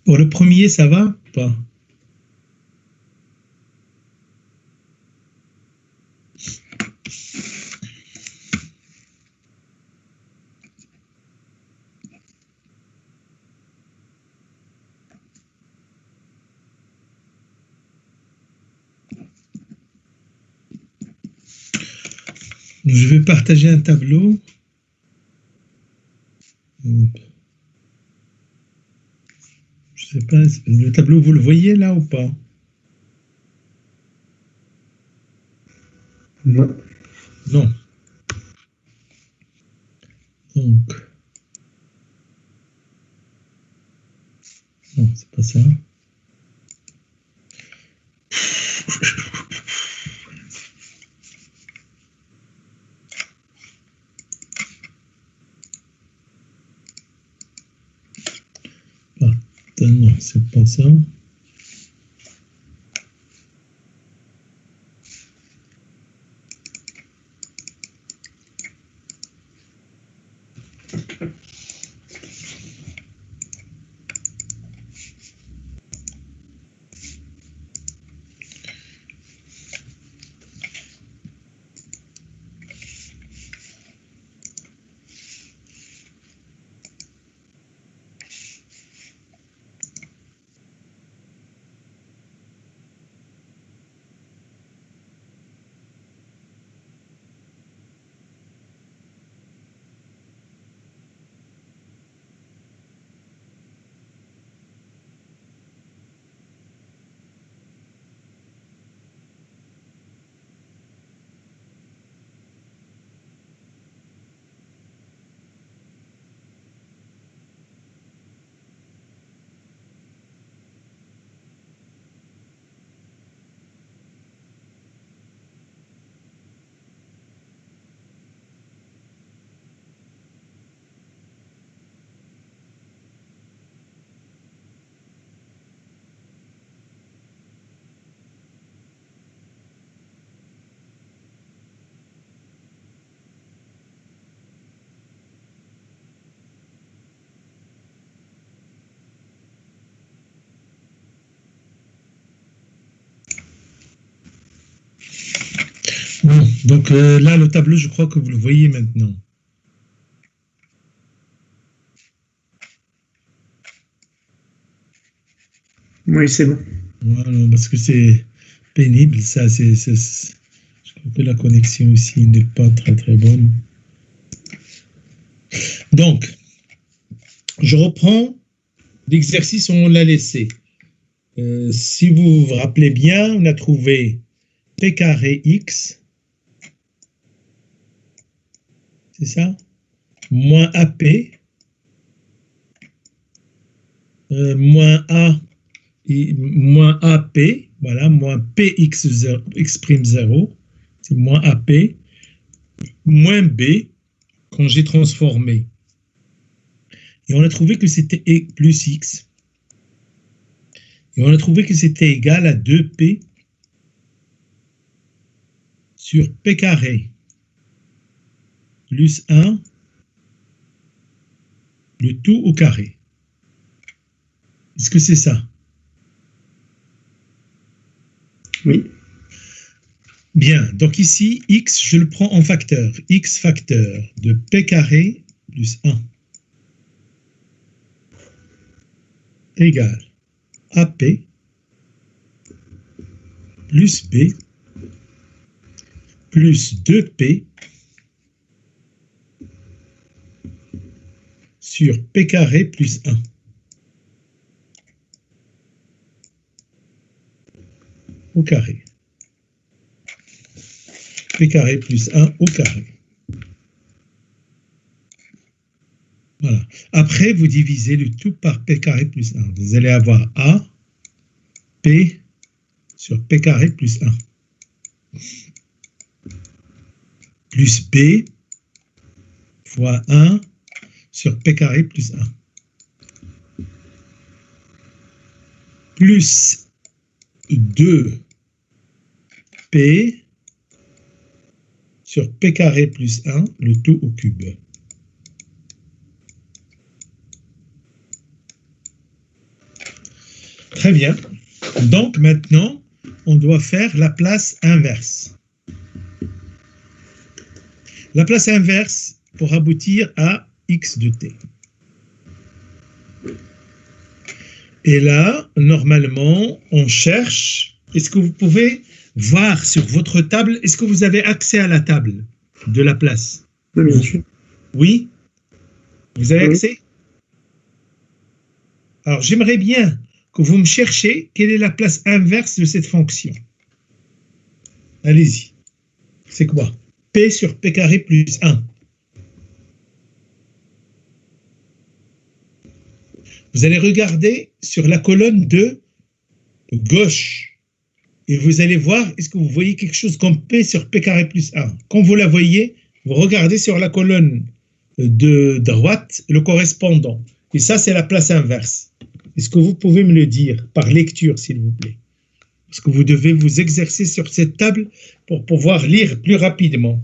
Pour le premier, ça va ou pas? Je vais partager un tableau. Je sais pas, le tableau, vous le voyez là ou pas? Non. Non. Donc, non, c'est pas ça. Non, c'est pas ça. Bon, donc là, le tableau, je crois que vous le voyez maintenant. Oui, c'est bon. Voilà, parce que c'est pénible, ça. Je crois que la connexion ici n'est pas très très bonne. Donc, je reprends l'exercice où on l'a laissé. Si vous vous rappelez bien, on a trouvé p carré x, c'est ça, moins ap, moins a, moins ap, voilà, moins px0, x', 0, c'est moins ap, moins b, quand j'ai transformé. Et on a trouvé que c'était plus x. Et on a trouvé que c'était égal à 2p sur p carré plus 1, le tout au carré. Est-ce que c'est ça? Oui. Bien, donc ici, x, je le prends en facteur. X facteur de p carré plus 1 égale ap plus b plus 2p sur p carré plus 1 au carré. P carré plus 1 au carré. Voilà. Après, vous divisez le tout par p carré plus 1. Vous allez avoir a, p sur p carré plus 1. Plus b fois 1 sur p carré plus 1. Plus 2p sur p carré plus 1, le tout au cube. Très bien. Donc maintenant, on doit faire la place inverse. La place inverse pour aboutir à x de t. Et là, normalement, on cherche. Est-ce que vous pouvez voir sur votre table, est-ce que vous avez accès à la table de la place? Oui, bien sûr. Oui? Vous avez Oui. accès? Alors, j'aimerais bien que vous me cherchiez quelle est la place inverse de cette fonction. Allez-y. C'est quoi? P sur P carré plus 1. Vous allez regarder sur la colonne de gauche et vous allez voir, est-ce que vous voyez quelque chose comme P sur P carré plus 1? Quand vous la voyez, vous regardez sur la colonne de droite le correspondant. Et ça, c'est la place inverse. Est-ce que vous pouvez me le dire par lecture, s'il vous plaît? Parce que vous devez vous exercer sur cette table pour pouvoir lire plus rapidement.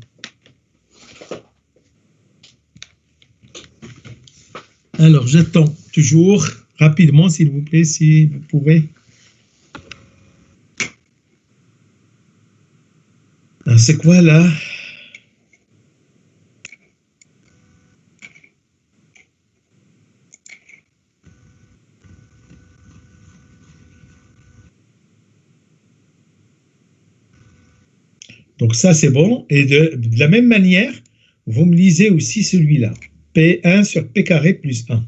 Alors, j'attends toujours rapidement, s'il vous plaît, si vous pouvez. C'est quoi là? Donc ça, c'est bon. Et de la même manière, vous me lisez aussi celui-là. P1 sur P carré plus 1. De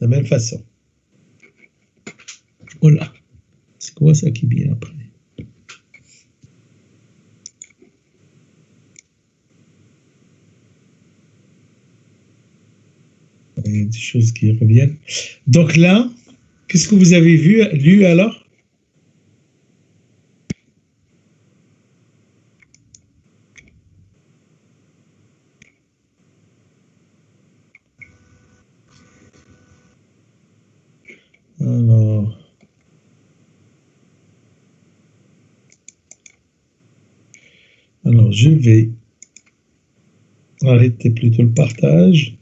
la même façon. Voilà. C'est quoi ça qui vient après? Il y a des choses qui reviennent. Donc là, qu'est-ce que vous avez lu alors? Alors, je vais arrêter plutôt le partage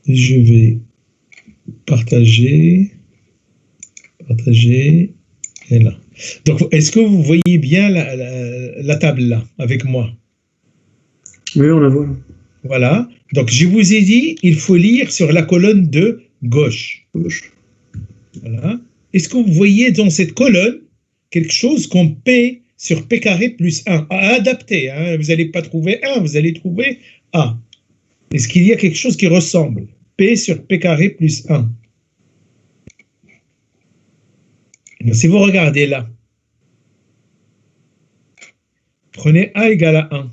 et je vais partager et là. Donc, est-ce que vous voyez bien la table là avec moi? Oui, on la voit. Voilà. Donc, je vous ai dit, il faut lire sur la colonne de gauche. Voilà. Est-ce que vous voyez dans cette colonne quelque chose comme P sur P carré plus 1? À adapter, hein. Vous n'allez pas trouver 1, vous allez trouver A. Est-ce qu'il y a quelque chose qui ressemble? P sur P carré plus 1. Si vous regardez là, prenez A égale à 1.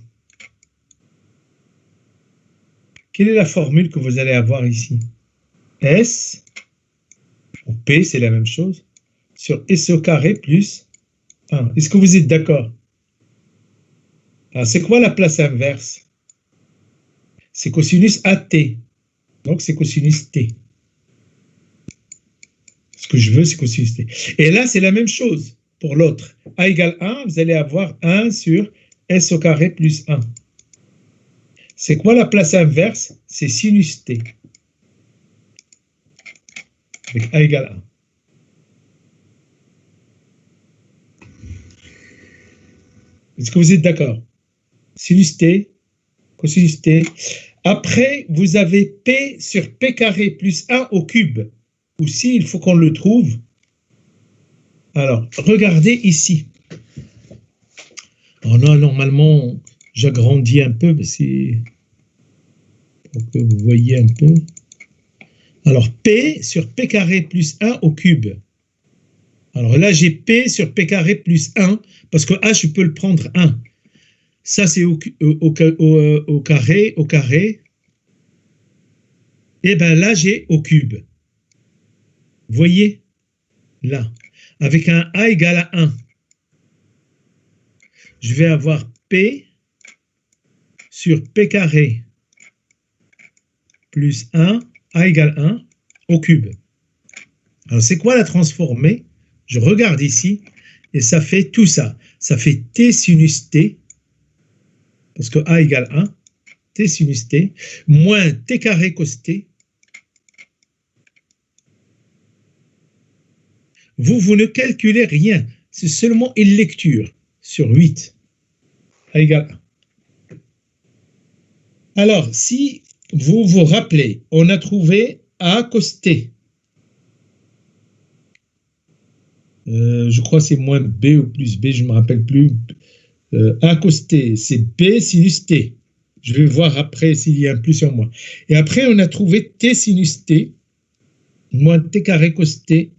Quelle est la formule que vous allez avoir ici? S, ou P, c'est la même chose, sur S au carré plus 1. Est-ce que vous êtes d'accord? Alors, c'est quoi la place inverse? C'est cosinus AT. Donc, c'est cosinus T. Ce que je veux, c'est cosinus T. Et là, c'est la même chose pour l'autre. A égale 1, vous allez avoir 1 sur S au carré plus 1. C'est quoi la place inverse? C'est sinus T. Avec A égale 1. Est-ce que vous êtes d'accord? Sinus T, cosinus T. Après, vous avez P sur P carré plus 1 au cube. Aussi, il faut qu'on le trouve. Alors, regardez ici. Alors là, normalement, j'agrandis un peu pour que vous voyez un peu. Alors, P sur P carré plus 1 au cube. Alors là, j'ai P sur P carré plus 1, parce que H, je peux le prendre 1. Ça, c'est au carré. Et bien là, j'ai au cube. Vous voyez? Là. Avec un A égale à 1. Je vais avoir P sur P carré plus 1, A égale 1, au cube. Alors, c'est quoi la transformée? Je regarde ici, et ça fait tout ça. Ça fait T sinus T, parce que A égale 1, T sinus T, moins T carré cos T, Vous ne calculez rien. C'est seulement une lecture sur 8 égale 1. Alors, si vous vous rappelez, on a trouvé A cos T. Je crois que c'est moins B ou plus B, je ne me rappelle plus. A cos T, c'est B sinus T. Je vais voir après s'il y a un plus sur moins. Et après, on a trouvé T sinus T moins T carré cos T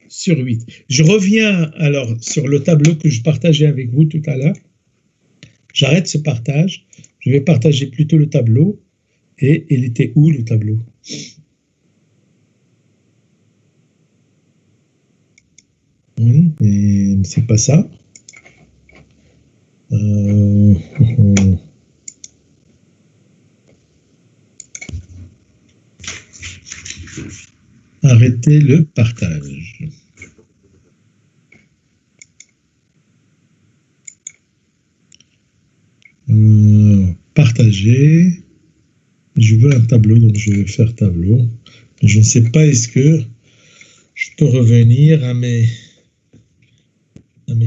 sur 8. Je reviens alors sur le tableau que je partageais avec vous tout à l'heure. J'arrête ce partage. Je vais partager plutôt le tableau. Et il était où le tableau? Et c'est pas ça. Arrêtez le partage. Partager. Je veux un tableau, donc je vais faire tableau. Je ne sais pas, est-ce que je peux revenir à mes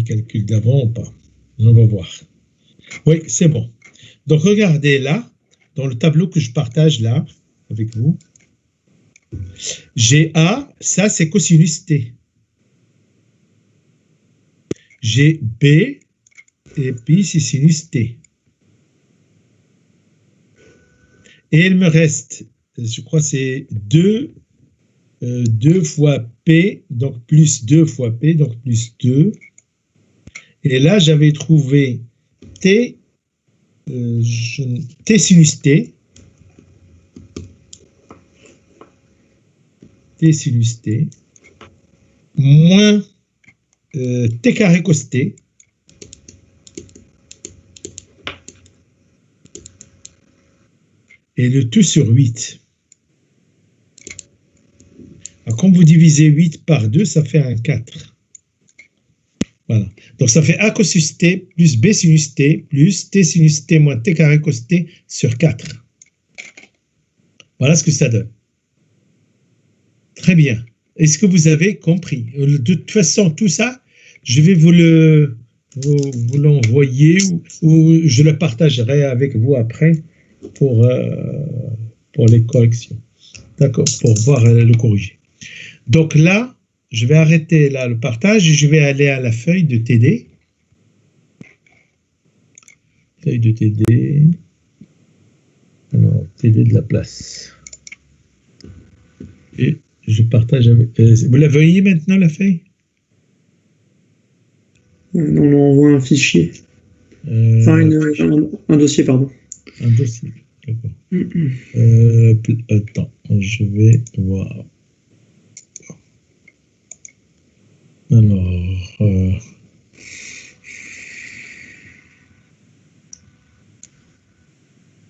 calculs d'avant ou pas. On va voir. Oui, c'est bon. Donc, regardez là, dans le tableau que je partage là, avec vous. J'ai A, ça c'est cosinus T. J'ai B, et puis c'est sinus T. Et il me reste, je crois c'est 2 fois P, donc plus 2 fois P, donc plus 2. Et là, j'avais trouvé T, T sinus T, T sinus T, moins T carré cos T, et le tout sur 8. Alors, quand vous divisez 8 par 2, ça fait un 4. Voilà. Donc, ça fait A cosinus T plus B sinus T plus T sinus T moins T carré cos T sur 4. Voilà ce que ça donne. Très bien. Est-ce que vous avez compris? De toute façon, tout ça, je vais vous l'envoyer ou je le partagerai avec vous après pour les corrections. D'accord, pour voir le corriger. Donc là, je vais arrêter là le partage et je vais aller à la feuille de TD. Feuille de TD. Alors, TD de la place. Et je partage avec... vous la voyez maintenant, la feuille? On envoie un fichier. Enfin, un dossier, pardon. Un dossier, d'accord. Attends, je vais voir. Alors...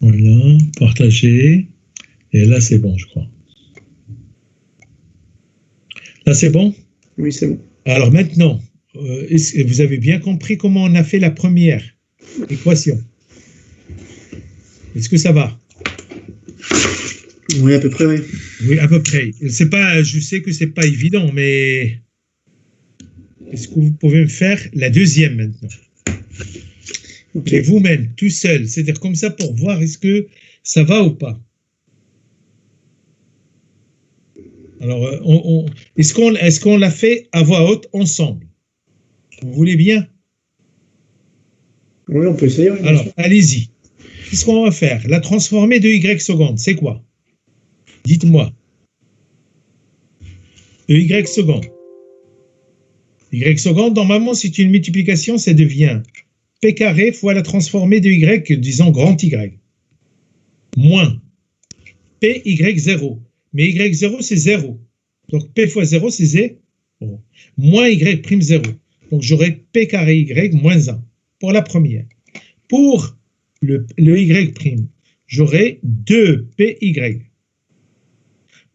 voilà, partager. Et là, c'est bon, je crois. Là, c'est bon? Oui, c'est bon. Alors maintenant, vous avez bien compris comment on a fait la première équation? Est-ce que ça va? Oui, à peu près, oui. Oui, à peu près. C'est pas, je sais que c'est pas évident, mais est-ce que vous pouvez me faire la deuxième maintenant? Okay. Et vous-même, tout seul, c'est-à-dire comme ça pour voir est-ce que ça va ou pas. Alors, est-ce qu'on l'a fait à voix haute ensemble? Vous voulez bien? Oui, on peut essayer. Oui, alors, allez-y. Qu'est-ce qu'on va faire? La transformée de y seconde, c'est quoi? Dites-moi. Y seconde. Y seconde, normalement, c'est une multiplication, ça devient P carré fois la transformée de Y, disons grand Y, moins PY0. Mais Y0, c'est 0. Donc, P fois 0, c'est 0. Moins Y'0. Donc, j'aurai P carré Y moins 1 pour la première. Pour le Y', j'aurai 2PY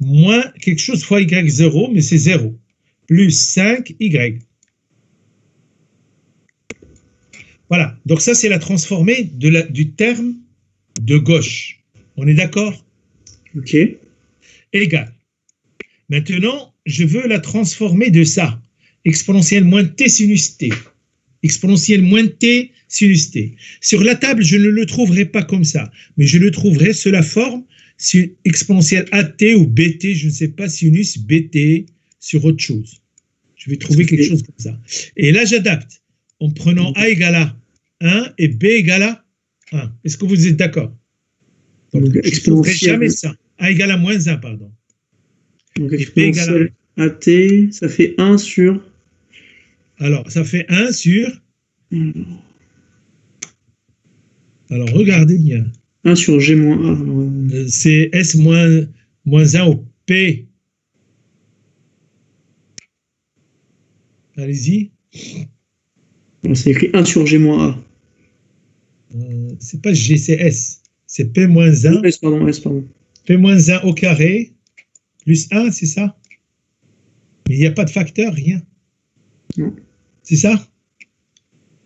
moins quelque chose fois Y0, mais c'est 0, plus 5Y. Voilà, donc ça, c'est la transformée du terme de gauche. On est d'accord? OK. Égal. Maintenant, je veux la transformer de ça. Exponentielle moins t sinus t. Exponentielle moins t sinus t. Sur la table, je ne le trouverai pas comme ça, mais je le trouverai sous la forme exponentielle at ou bt, je ne sais pas, sinus bt sur autre chose. Je vais trouver quelque chose comme ça. Et là, j'adapte en prenant a égale à 1 et b égale à 1. Est-ce que vous êtes d'accord? Donc, je ne trouverai jamais ça. A égale à moins 1, pardon. Donc, exponentielle at, ça fait 1 sur... Alors, ça fait 1 sur... Alors, regardez bien. 1 sur G moins A. C'est S moins 1 au P. Allez-y. C'est écrit 1 sur G moins A. C'est pas G, c'est S. C'est P moins 1. S, pardon. P moins 1 au carré plus 1, c'est ça? Mais il n'y a pas de facteur, rien. Non. C'est ça?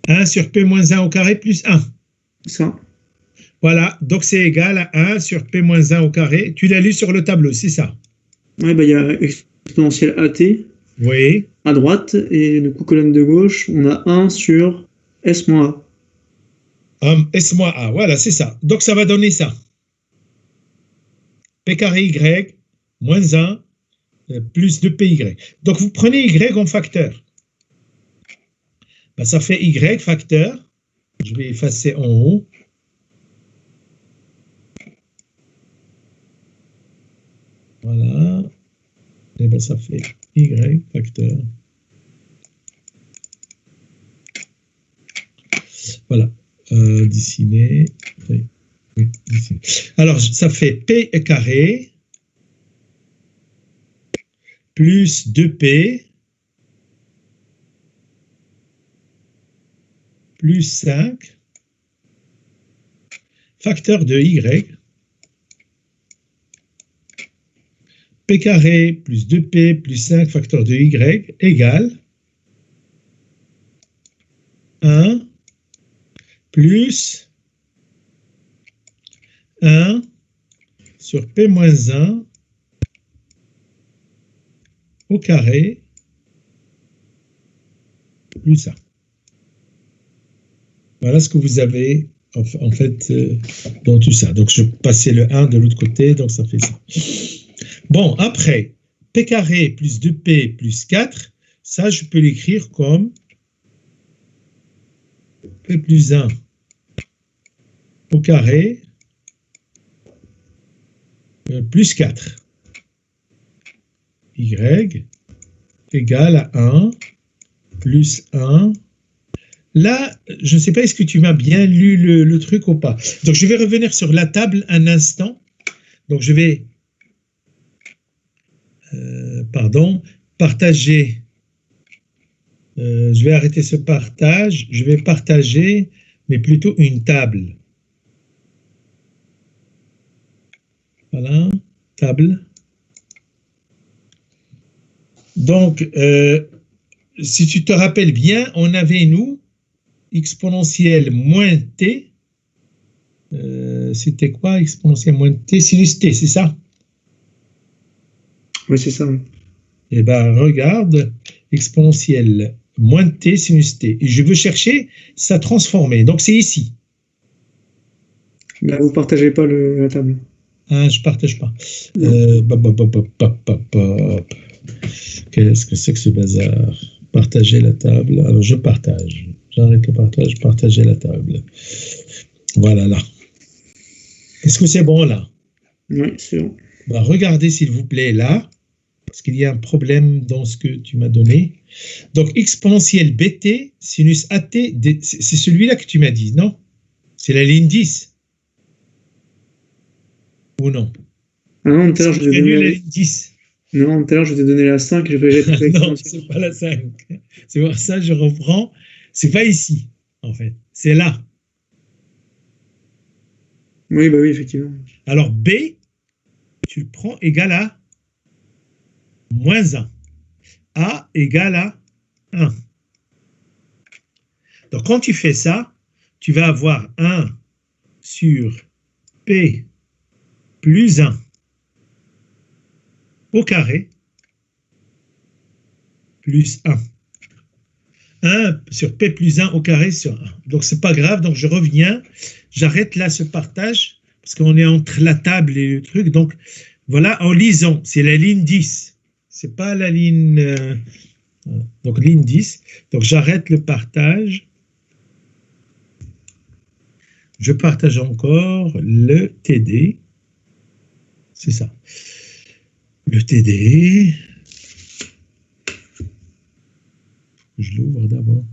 1 sur P moins 1 au carré plus 1. C'est ça. Voilà, donc c'est égal à 1 sur P moins 1 au carré. Tu l'as lu sur le tableau, c'est ça? Oui, il y a exponentielle AT oui. À droite, et du coup, colonne de gauche, on a 1 sur S moins A. S moins A, voilà, c'est ça. Donc ça va donner ça. P carré Y moins 1 plus 2PY. Donc vous prenez Y en facteur. Ben, ça fait Y facteur. Je vais effacer en haut. Voilà. Et bien ça fait Y facteur. Voilà. Dessiner. Oui, dessiner. Alors, ça fait P carré plus 2P plus 5 facteur de Y. P carré plus 2P plus 5 facteur de Y égale 1 plus 1 sur P moins 1 au carré plus 1. Voilà ce que vous avez en fait dans tout ça. Donc je passais le 1 de l'autre côté, donc ça fait ça. Bon, après, P carré plus 2P plus 4, ça je peux l'écrire comme P plus 1 au carré plus 4. Y égale à 1 plus 1. Là, je ne sais pas, est-ce que tu m'as bien lu le truc ou pas? Donc, je vais revenir sur la table un instant. Donc, je vais partager. Je vais arrêter ce partage. Je vais partager, mais plutôt une table. Voilà, table. Donc, si tu te rappelles bien, on avait, nous, exponentielle moins t. C'était quoi, exponentielle moins t? Sinus t, c'est ça? Oui, c'est ça. Oui. Eh bien, regarde, exponentielle moins t, sinus t. Et je veux chercher ça transformé. Donc, c'est ici. Là, vous ne partagez pas la table. Ah, je ne partage pas. Qu'est-ce que c'est que ce bazar? Partager la table. Alors, je partage. J'arrête le partage, partager la table. Voilà, là. Est-ce que c'est bon, là? Oui, c'est bon. Bah, regardez, s'il vous plaît, là, parce qu'il y a un problème dans ce que tu m'as donné. Donc, exponentielle bt, sinus at, c'est celui-là que tu m'as dit, non? C'est la ligne 10. Ou non? Ah non, tout à l'heure, je t'ai donné la ligne 10. Non, tout à l'heure, je t'ai donné la 5 et j'ai fait non, c'est pas la 5. C'est pour ça que je reprends. C'est pas ici, en fait. C'est là. Oui, bah oui, effectivement. Alors, B, tu le prends égal à moins 1. A égale à 1. Donc, quand tu fais ça, tu vas avoir 1 sur P plus 1 au carré plus 1. 1 sur P plus 1 au carré sur 1. Donc, c'est pas grave. Donc, je reviens. J'arrête là ce partage parce qu'on est entre la table et le truc. Donc, voilà, en lisant. C'est la ligne 10. C'est pas la ligne... donc, ligne 10. Donc, j'arrête le partage. Je partage encore le TD. C'est ça. Le TD. Je l'ouvre d'abord.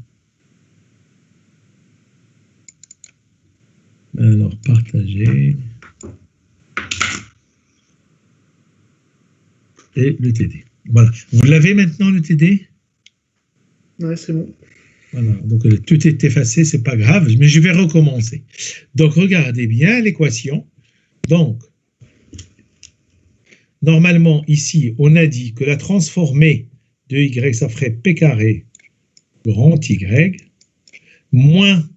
Alors, partager. Et le TD. Voilà. Vous l'avez maintenant, le TD? Ouais, c'est bon. Voilà. Donc, tout est effacé, c'est pas grave, mais je vais recommencer. Donc, regardez bien l'équation. Donc, normalement, ici, on a dit que la transformée de Y, ça ferait P carré grand Y, moins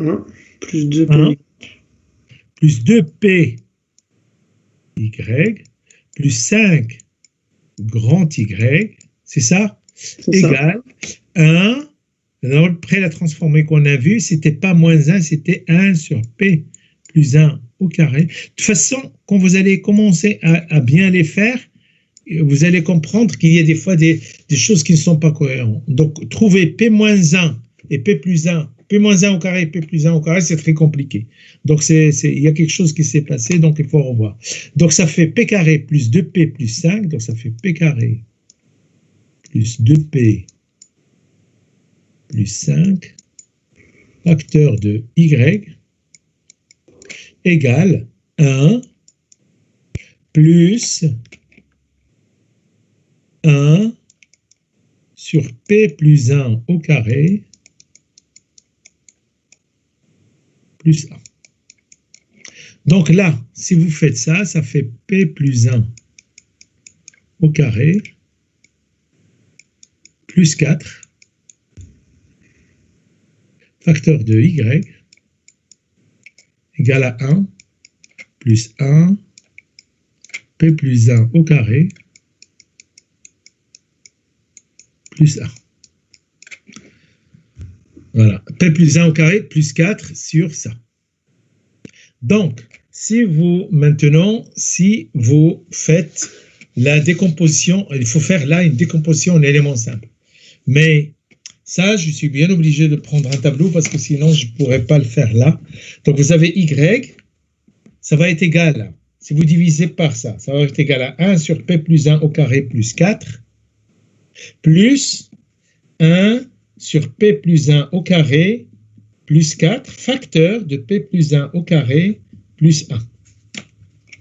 1 plus 2P. 1, plus 2P Y, plus 5 grand Y, c'est ça, égale 1. Après la transformée qu'on a vue, c'était pas moins 1, c'était 1 sur P plus 1 au carré. De toute façon, quand vous allez commencer à bien les faire, vous allez comprendre qu'il y a des fois des choses qui ne sont pas cohérentes. Donc, trouver P moins 1 et P plus 1, P moins 1 au carré et P plus 1 au carré, c'est très compliqué. Donc, il y a quelque chose qui s'est passé, donc il faut revoir. Donc, ça fait P carré plus 2P plus 5, donc ça fait P carré plus 2P plus 5, facteur de Y, égale 1 plus 1 sur P plus 1 au carré plus 1. Donc là, si vous faites ça, ça fait P plus 1 au carré plus 4, facteur de Y égale à 1 plus 1 P plus 1 au carré plus 1. Voilà, P plus 1 au carré plus 4 sur ça. Donc, si vous faites la décomposition, il faut faire là une décomposition en éléments simples. Mais ça, je suis bien obligé de prendre un tableau parce que sinon, je ne pourrais pas le faire là. Donc, vous avez Y, ça va être égal, si vous divisez par ça, ça va être égal à 1 sur P plus 1 au carré plus 4, plus 1 sur P plus 1 au carré plus 4, facteur de P plus 1 au carré plus 1.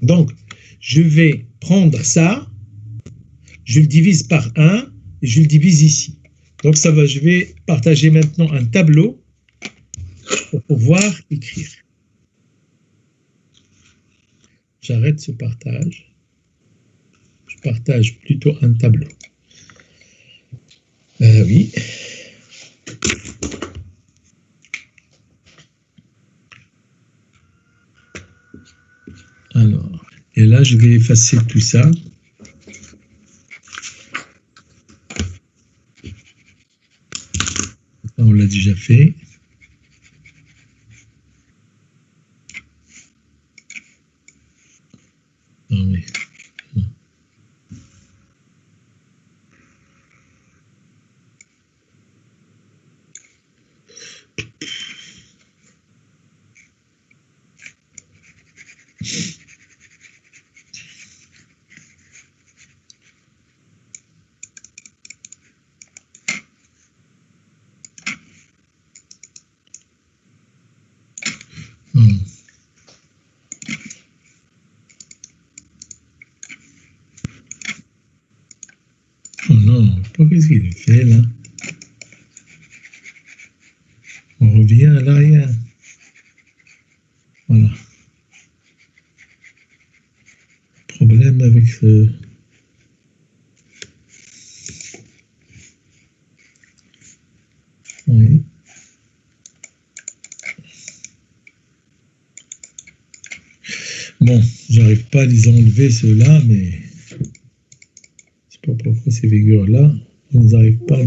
Donc, je vais prendre ça, je le divise par 1 et je le divise ici. Donc, ça va, je vais partager maintenant un tableau pour pouvoir écrire. J'arrête ce partage. Je partage plutôt un tableau. Oui. Alors, et là, je vais effacer tout ça. On l'a déjà fait. Ah oui. Oh non, qu'est-ce qu'il fait là? On revient à l'arrière. Voilà. Problème avec ce... Oui. Bon, j'arrive pas à les enlever ceux-là, mais c'est sais pas pourquoi ces figures-là, je n'arrive pas à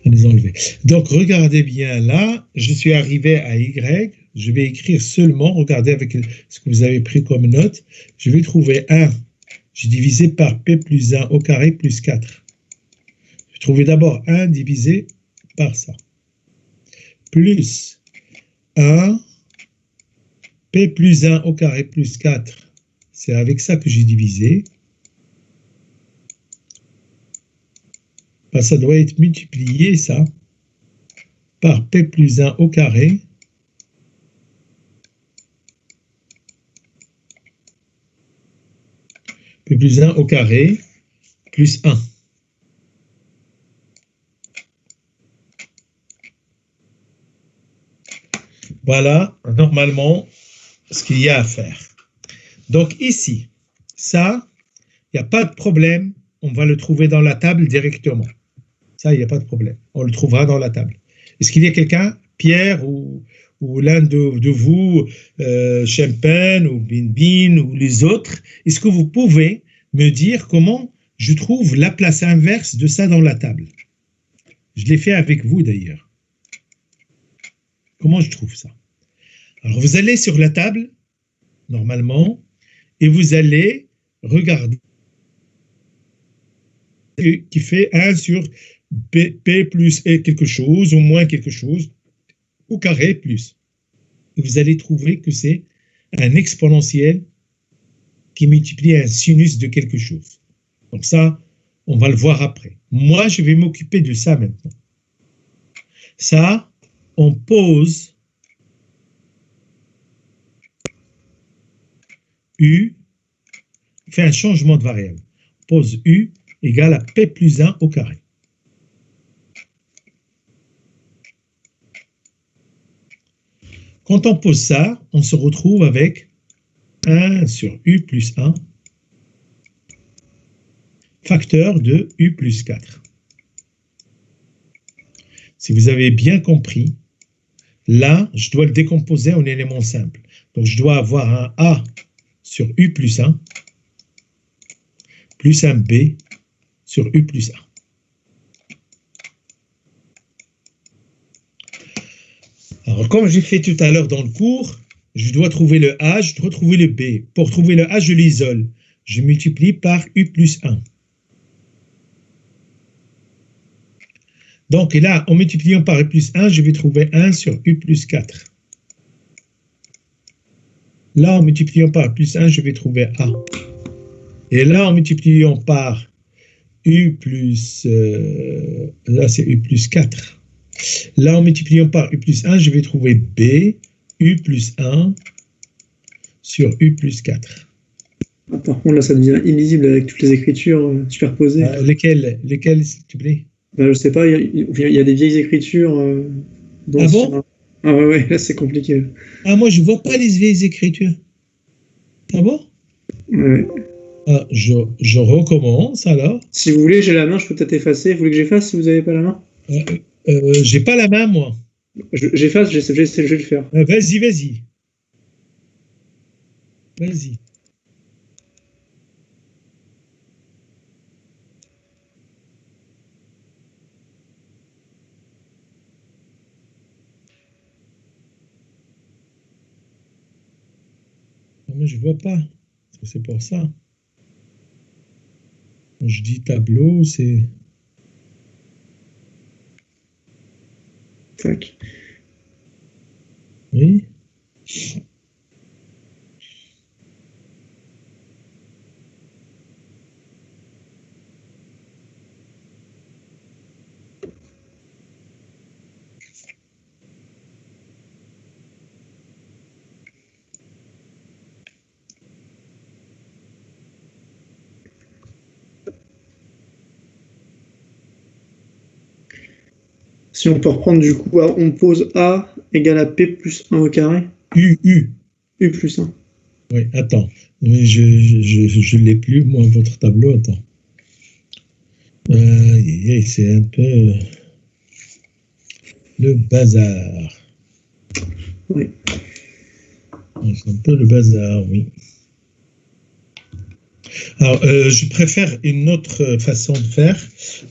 les enlever. Donc, regardez bien là, je suis arrivé à Y, je vais écrire seulement, regardez avec ce que vous avez pris comme note, je vais trouver 1, j'ai divisé par P plus 1 au carré plus 4. Je vais trouver d'abord 1 divisé par ça, plus 1, P plus 1 au carré plus 4, c'est avec ça que j'ai divisé. Ben, ça doit être multiplié, ça, par P plus 1 au carré P plus 1 au carré plus 1. Voilà, normalement, ce qu'il y a à faire. Donc ici, ça, il n'y a pas de problème, on va le trouver dans la table directement. Ça, il n'y a pas de problème, on le trouvera dans la table. Est-ce qu'il y a quelqu'un, Pierre ou l'un de vous, Champagne ou Bin ou les autres, est-ce que vous pouvez me dire comment je trouve la place inverse de ça dans la table? Je l'ai fait avec vous d'ailleurs. Comment je trouve ça? Alors, vous allez sur la table, normalement, et vous allez regarder qui fait 1 sur P plus quelque chose, ou moins quelque chose, au carré plus. Et vous allez trouver que c'est un exponentiel qui multiplie un sinus de quelque chose. Donc ça, on va le voir après. Moi, je vais m'occuper de ça maintenant. Ça, on pose U, fait un changement de variable. On pose U égale à P plus 1 au carré. Quand on pose ça, on se retrouve avec 1 sur U plus 1, facteur de U plus 4. Si vous avez bien compris, là, je dois le décomposer en éléments simples. Donc, je dois avoir un A sur U plus 1, plus un B sur U plus 1. Alors, comme j'ai fait tout à l'heure dans le cours, je dois trouver le A, je dois trouver le B. Pour trouver le A, je l'isole. Je multiplie par U plus 1. Donc là, en multipliant par U plus 1, je vais trouver 1 sur U plus 4. Là, en multipliant par U plus 1, je vais trouver A. Et là, en multipliant par U plus... là, c'est U plus 4. Là, en multipliant par U plus 1, je vais trouver B, U plus 1 sur U plus 4. Ah, par contre, là, ça devient illisible avec toutes les écritures superposées. Lesquelles, s'il te plaît? Ben, je sais pas, il y a des vieilles écritures. Ah bon? Ah ouais, là, c'est compliqué. Ah, moi, je ne vois pas les vieilles écritures. Ah bon? Ouais. Ah, je recommence, alors. Si vous voulez, j'ai la main, je peux peut-être effacer. Vous voulez que j'efface si vous n'avez pas la main? J'ai pas la main, moi. J'efface, je vais le faire. Vas-y. Vas-y. Moi, je vois pas. C'est pour ça. Quand je dis tableau, c'est... Tac. Oui. Si on peut reprendre du coup, on pose A égale à P plus 1 au carré. U. U plus 1. Oui, attends. Je l'ai plus, moi, votre tableau. Attends. C'est un peu le bazar. Oui. C'est un peu le bazar, oui. Alors, je préfère une autre façon de faire.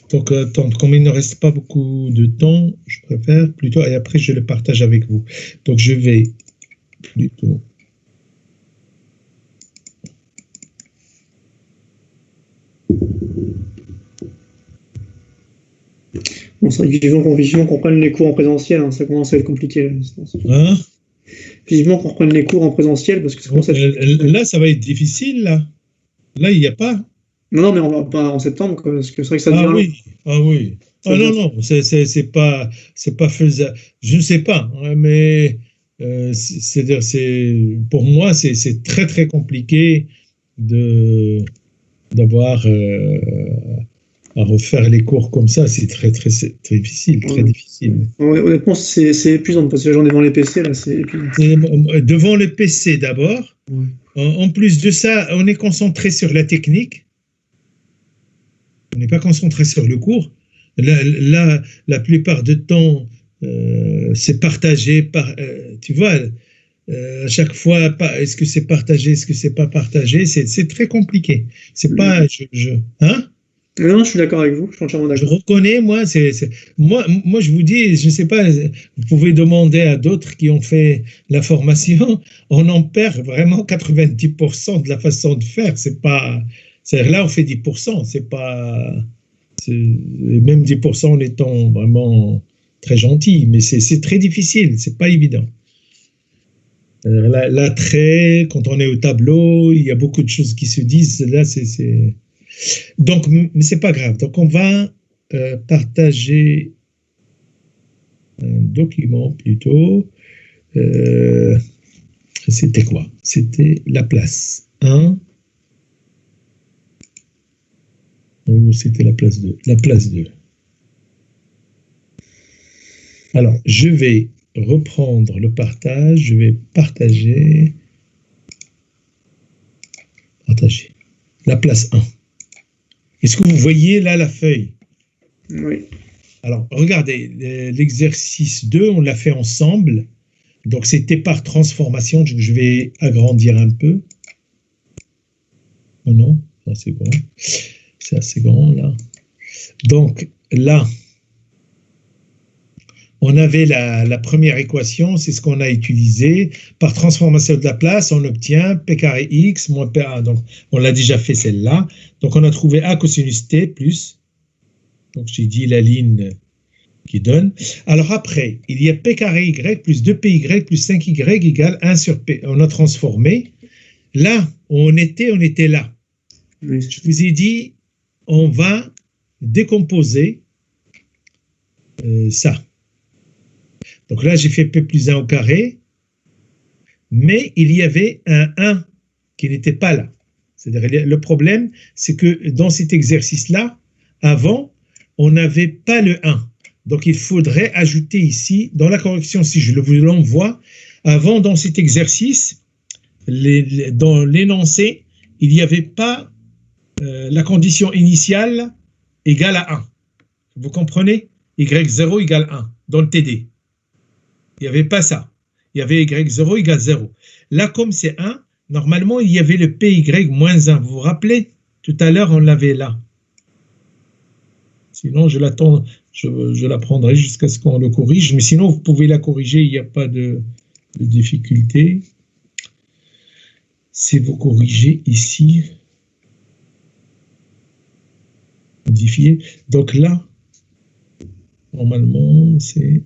Donc, comme il ne reste pas beaucoup de temps, je préfère plutôt, et après je le partage avec vous. Donc, je vais plutôt. Bon, c'est vrai que vivement qu'on reprenne les cours en présentiel, hein, ça commence à être compliqué à distance. Hein? Vivement qu'on reprenne les cours en présentiel parce que ça commence à être... Là, ça va être difficile, là. Là, il n'y a pas. Non, non, mais on va pas en septembre, quoi, parce que c'est vrai que ça devient Ah long. oui, ah oui. Ça Ah non, devient... non, c'est pas faisable. Je ne sais pas, hein, mais c'est-à-dire, pour moi, c'est très, très compliqué de d'avoir à refaire les cours comme ça. C'est très, très, très difficile, très difficile. Honnêtement, c'est épuisant de passer la journée devant les PC, là, c'est épuisant. Devant le PC d'abord. Ouais. En plus de ça, on est concentré sur la technique. On n'est pas concentré sur le cours. La plupart du temps, c'est partagé par, tu vois, à chaque fois, est-ce que c'est partagé, est-ce que c'est pas partagé, c'est très compliqué. C'est pas, hein? Non, je suis d'accord avec vous, je suis entièrement Je d'accord. reconnais, moi, moi, je vous dis, je ne sais pas, vous pouvez demander à d'autres qui ont fait la formation, on en perd vraiment 90% de la façon de faire. C'est là, on fait 10%, c'est pas, même 10% en étant vraiment très gentil, mais c'est très difficile, c'est pas évident. L'attrait, quand on est au tableau, il y a beaucoup de choses qui se disent, là, donc, mais c'est pas grave. Donc, on va partager un document plutôt. C'était quoi? C'était la place 1 ou c'était la place 2? La place 2. Alors, je vais reprendre le partage. Je vais partager. Partager. La place 1. Est-ce que vous voyez là la feuille? Oui. Alors, regardez, l'exercice 2, on l'a fait ensemble. Donc, c'était par transformation. Je vais agrandir un peu. Oh non, ça c'est grand. C'est assez grand, là. Donc, là, on avait la première équation, c'est ce qu'on a utilisé. Par transformation de la place, on obtient P carré X moins P1. Donc, on l'a déjà fait celle-là. Donc, on a trouvé A cosinus T plus. Donc, j'ai dit la ligne qui donne. Alors après, il y a P carré Y plus 2PY plus 5Y égale 1 sur P. On a transformé. Là où on était là. Oui. Je vous ai dit, on va décomposer ça. Donc là, j'ai fait P plus 1 au carré, mais il y avait un 1 qui n'était pas là. C'est-à-dire, le problème, c'est que dans cet exercice-là, avant, on n'avait pas le 1. Donc, il faudrait ajouter ici, dans la correction, si je vous l'envoie, avant, dans cet exercice, dans l'énoncé, il n'y avait pas la condition initiale égale à 1. Vous comprenez? Y0 égale 1 dans le TD. Il n'y avait pas ça. Il y avait Y0 égale 0. Là, comme c'est 1, normalement, il y avait le PY moins 1. Vous vous rappelez? Tout à l'heure, on l'avait là. Sinon, je l'attends, je la prendrai jusqu'à ce qu'on le corrige. Mais sinon, vous pouvez la corriger, il n'y a pas de difficulté. Si vous corrigez ici, modifier. Donc là, normalement, c'est...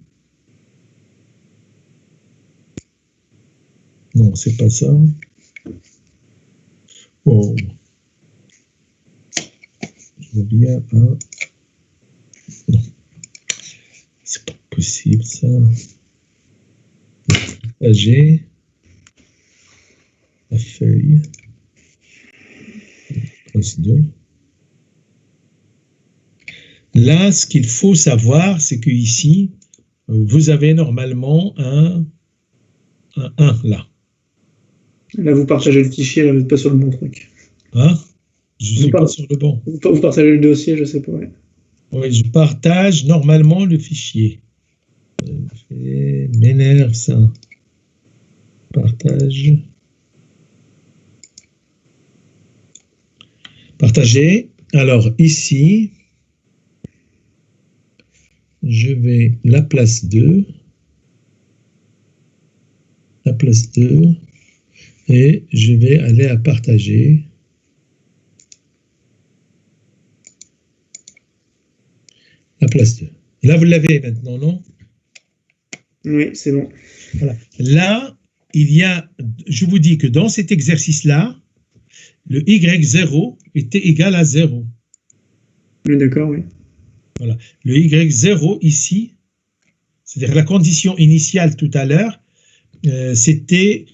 Non, c'est pas ça. Oh. Je reviens à... Non. C'est pas possible, ça. Partager la feuille. Place 2. Là, ce qu'il faut savoir, c'est que ici, vous avez normalement un 1 là. Là, vous partagez le fichier, là, vous n'êtes pas sur le bon truc. Hein? Je ne suis pas sur le bon. Vous partagez le dossier, je ne sais pas. Ouais. Oui, je partage normalement le fichier. M'énerve ça. Partage. Partager. Alors, ici, je vais la place 2. La place 2. Et je vais aller à partager. La place 2. Là, vous l'avez maintenant, non? Oui, c'est bon. Voilà. Là, il y a, je vous dis que dans cet exercice-là, le y0 était égal à 0. Oui, d'accord, oui. Voilà. Le y0 ici, c'est-à-dire la condition initiale tout à l'heure, c'était...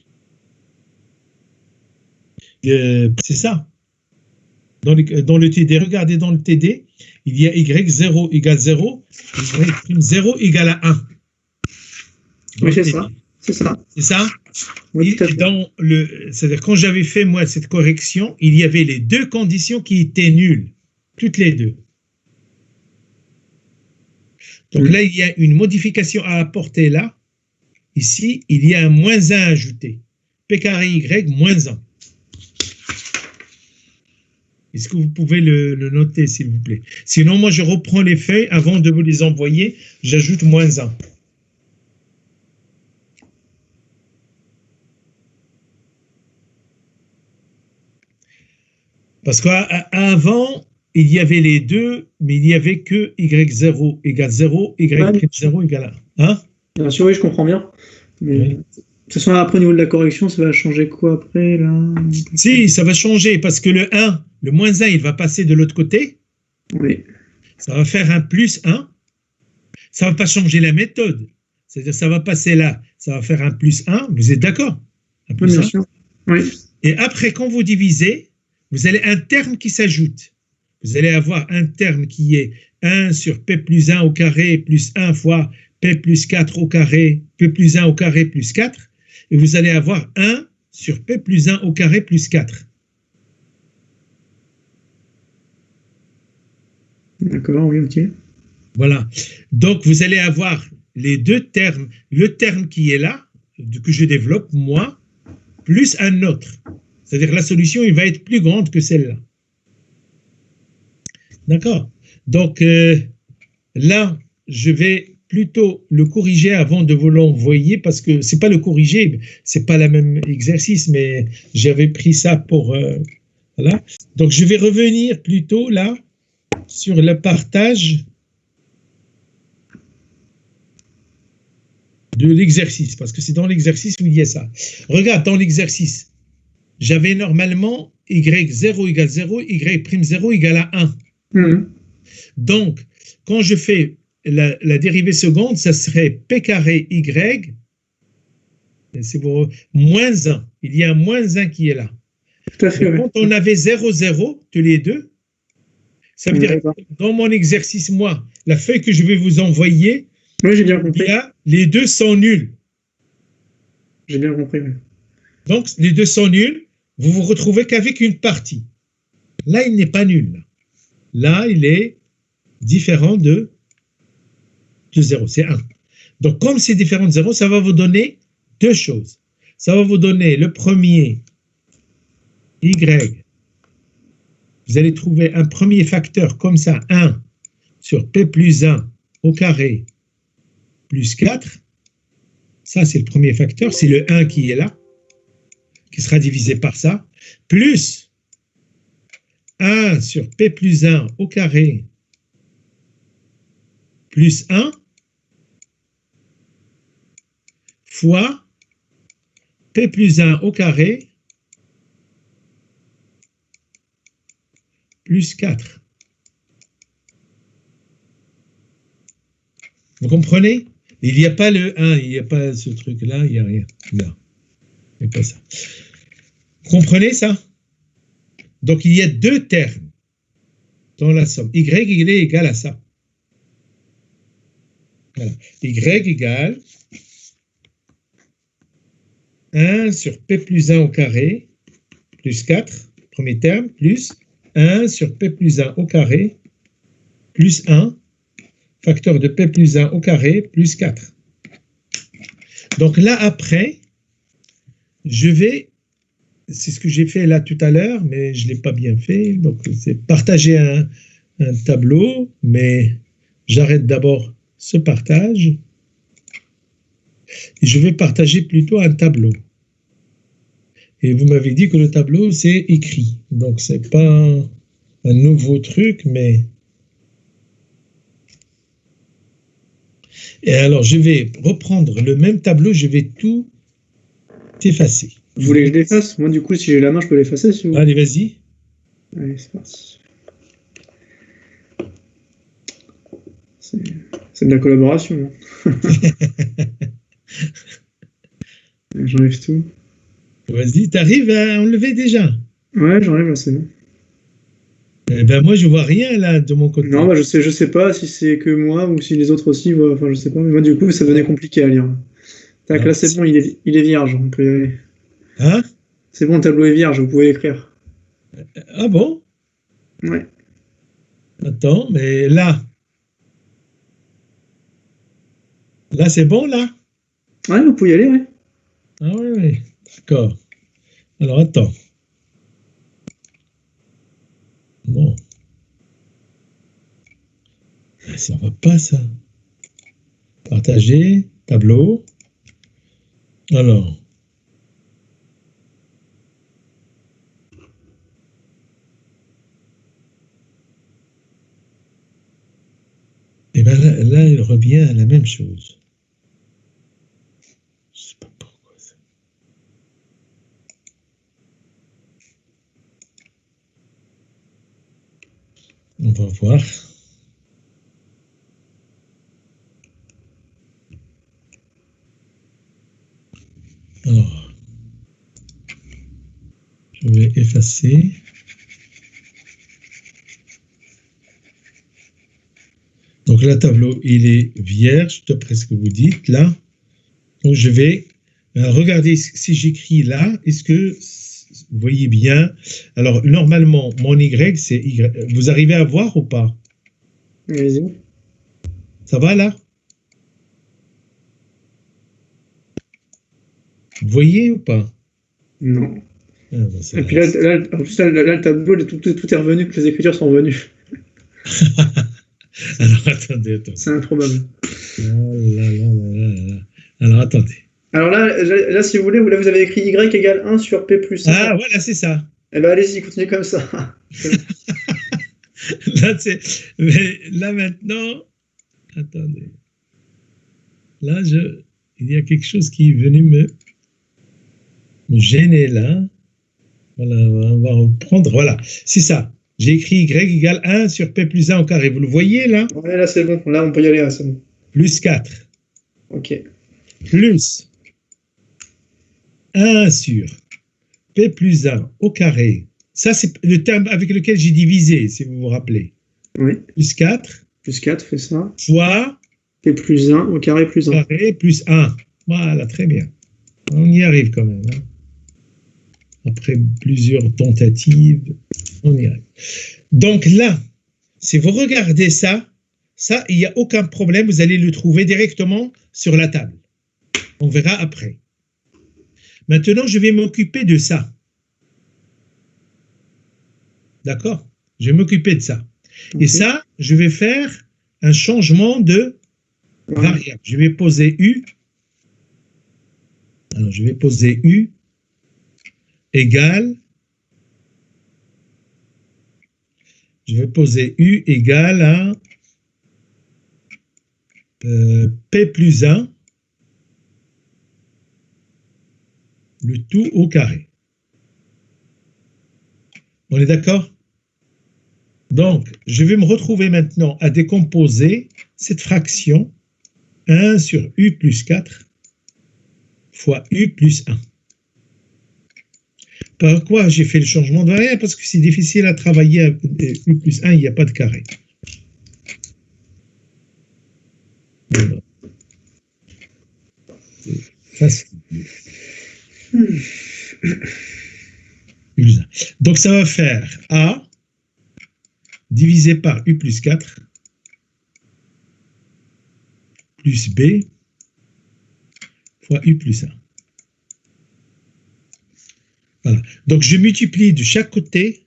c'est ça. Dans le TD, regardez dans le TD, il y a y0 égale 0, y'0 égale à 1. Oui, c'est ça. C'est ça. C'est ça? Oui, tout à fait. C'est-à-dire, quand j'avais fait, moi, cette correction, il y avait les deux conditions qui étaient nulles. Toutes les deux. Donc là, il y a une modification à apporter là. Ici, il y a un moins 1 ajouté. P carré Y moins 1. Est-ce que vous pouvez le noter, s'il vous plaît? Sinon, moi, je reprends les feuilles. Avant de vous les envoyer, j'ajoute moins 1. Parce qu'avant, il y avait les deux, mais il n'y avait que y0 égale 0, y'0 égale 1. Hein? Bien sûr, oui, je comprends bien. Mais Oui. de toute façon, après, au niveau de la correction, ça va changer quoi après, là? Si, ça va changer, parce que le 1, le moins 1, il va passer de l'autre côté. Oui. Ça va faire un plus 1. Ça ne va pas changer la méthode. C'est-à-dire, ça va passer là, ça va faire un plus 1. Vous êtes d'accord? Un Oui, plus bien 1. sûr. Oui. Et après, quand vous divisez, vous avez un terme qui s'ajoute. Vous allez avoir un terme qui est 1 sur P plus 1 au carré plus 1 fois P plus 4 au carré, P plus 1 au carré plus 4. Et vous allez avoir 1 sur P plus 1 au carré plus 4. D'accord, oui, ok. Voilà. Donc, vous allez avoir les deux termes. Le terme qui est là, que je développe, moi, plus un autre. C'est-à-dire la solution, il va être plus grande que celle-là. D'accord? Donc, là, je vais plutôt le corriger avant de vous l'envoyer parce que c'est pas le corriger, c'est pas le même exercice, mais j'avais pris ça pour... voilà. Donc, je vais revenir plutôt là sur le partage de l'exercice, parce que c'est dans l'exercice où il y a ça. Regarde, dans l'exercice, j'avais normalement y0 égale 0, y'0 égale à 1. Mhm. Donc, quand je fais la dérivée seconde, ça serait p carré y, c'est pour moins 1. Il y a un moins 1 qui est là. Tout à fait, oui. Quand on avait 0, 0, tous les deux, ça veut dire, dans mon exercice, moi, la feuille que je vais vous envoyer, Oui, j'ai bien compris. Les deux sont nuls. J'ai bien compris, oui. Donc, les deux sont nuls, vous vous retrouvez qu'avec une partie. Là, il n'est pas nul. Là, il est différent de 0, c'est 1. Donc, comme c'est différent de 0, ça va vous donner deux choses. Ça va vous donner le premier, y. Vous allez trouver un premier facteur comme ça, 1 sur p plus 1 au carré plus 4. Ça, c'est le premier facteur, c'est le 1 qui est là, qui sera divisé par ça, plus 1 sur p plus 1 au carré plus 1 fois p plus 1 au carré plus 4. Vous comprenez? Il n'y a pas le 1, il n'y a pas ce truc-là, il n'y a rien. Là. Il n'y a pas ça. Vous comprenez ça? Donc, il y a deux termes dans la somme. Y il est égal à ça. Voilà. Y égale 1 sur P plus 1 au carré plus 4, premier terme, plus 1 sur P plus 1 au carré plus 1, facteur de P plus 1 au carré plus 4. Donc là, après, je vais c'est ce que j'ai fait là tout à l'heure, mais je ne l'ai pas bien fait. Donc, c'est partager un tableau, mais j'arrête d'abord ce partage et je vais partager plutôt un tableau. Et vous m'avez dit que le tableau, c'est écrit. Donc, ce n'est pas un nouveau truc, mais... Et alors, je vais reprendre le même tableau, je vais tout effacer. Vous voulez que je l'efface? Moi, du coup, si j'ai la main, je peux l'effacer si vous voulez. Allez, vas-y. Allez, c'est parti. C'est de la collaboration. J'enlève tout. Vas-y, t'arrives à enlever déjà. Ouais, j'enlève là, c'est bon. Eh ben moi, je vois rien là de mon côté. Non, bah, je sais pas si c'est que moi ou si les autres aussi voient. Enfin, je sais pas. Mais moi, du coup, ça devenait compliqué à lire. Tac, là, c'est bon, il est vierge. On peut y aller. Hein? C'est bon, le tableau est vierge, vous pouvez écrire. Ah bon? Ouais. Attends, mais là c'est bon là? Ouais, vous pouvez y aller, ouais. Ah oui, oui, d'accord. Alors attends. Bon, ça va pas ça. Partager, tableau. Alors, et bien là, il revient à la même chose. Je sais pas pourquoi ça. On va voir. Alors, je vais effacer. Donc là, tableau, il est vierge, d'après ce que vous dites là. Donc je vais regarder si j'écris là, est-ce que vous voyez bien? Alors normalement, mon Y, c'est Y. Vous arrivez à voir ou pas? Allez-y. Ça va là? Vous voyez ou pas? Non. Ah, ben, ça, Et puis là, en plus, là, le tableau, tout est revenu, que les écritures sont revenues. alors attendez. C'est improbable. Ah, là, là, là, là, là. Alors attendez. Alors là, si vous voulez, là, vous avez écrit Y égale 1 sur P plus 1. Ah voilà, c'est ça. Eh ben allez-y, continuez comme ça. Là, mais là maintenant, attendez. Là, il y a quelque chose qui est venu me gêner là. Voilà, on va reprendre. Voilà, c'est ça. J'ai écrit Y égale 1 sur P plus 1 au carré. Vous le voyez là? Ouais, là, c'est bon. Là, on peut y aller, là, c'est bon. Plus 4. Ok. Plus 1 sur P plus 1 au carré. Ça, c'est le terme avec lequel j'ai divisé, si vous vous rappelez. Oui. Plus 4. Plus 4, fait ça. Fois P plus 1 au carré plus 1. carré plus 1. Voilà, très bien. On y arrive quand même. Hein. Après plusieurs tentatives, on y arrive. Donc là, si vous regardez ça, il n'y a aucun problème, vous allez le trouver directement sur la table. On verra après. Maintenant, je vais m'occuper de ça. D'accord? Je vais m'occuper de ça. Et ça, je vais faire un changement de variable. Je vais poser U. Alors, je vais poser U égale. Je vais poser U égale à P plus 1, le tout au carré. On est d'accord? Donc, je vais me retrouver maintenant à décomposer cette fraction 1 sur U plus 4 fois U plus 1. Pourquoi j'ai fait le changement de variable? Parce que c'est difficile à travailler avec U plus 1, il n'y a pas de carré. Voilà. Facile. Donc, ça va faire A divisé par U plus 4 plus B fois U plus 1. Voilà. Donc, je multiplie de chaque côté.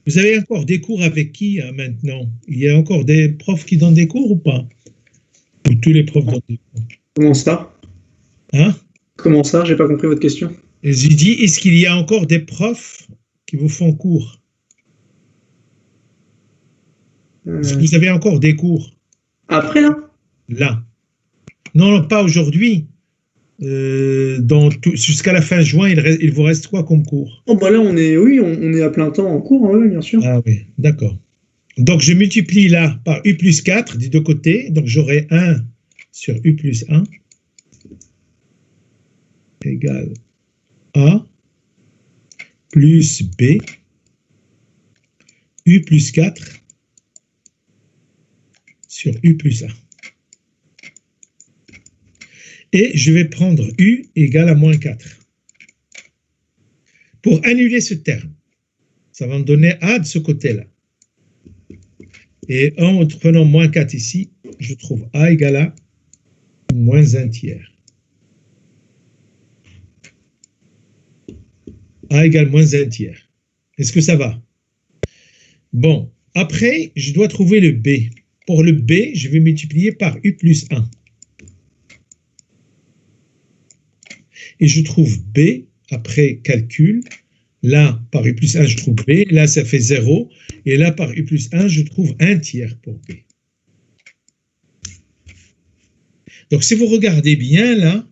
Vous avez encore des cours avec qui maintenant? Il y a encore des profs qui donnent des cours ou pas? Ou tous les profs donnent des cours? Comment ça? Hein? Comment ça? J'ai pas compris votre question. Et j'ai dit, est-ce qu'il y a encore des profs qui vous font cours? Est-ce que vous avez encore des cours? Après, là? Là. Non, non, pas aujourd'hui. Jusqu'à la fin juin, il vous reste quoi comme cours? Oh, bah là, on est à plein temps en cours, hein, oui, bien sûr. Ah oui, d'accord. Donc, je multiplie là par U plus 4 des deux côtés. Donc, j'aurai 1 sur U plus 1 égale A plus B U plus 4 sur U plus 1. Et je vais prendre U égale à moins 4. Pour annuler ce terme, ça va me donner A de ce côté-là. Et en prenant moins 4 ici, je trouve A égale à moins 1 tiers. A égale moins 1 tiers. Est-ce que ça va? Bon, après, je dois trouver le B. Pour le B, je vais multiplier par U plus 1. Et je trouve B, après calcul, là, par U plus 1, je trouve B, là, ça fait 0, et là, par U plus 1, je trouve 1 tiers pour B. Donc, si vous regardez bien, là,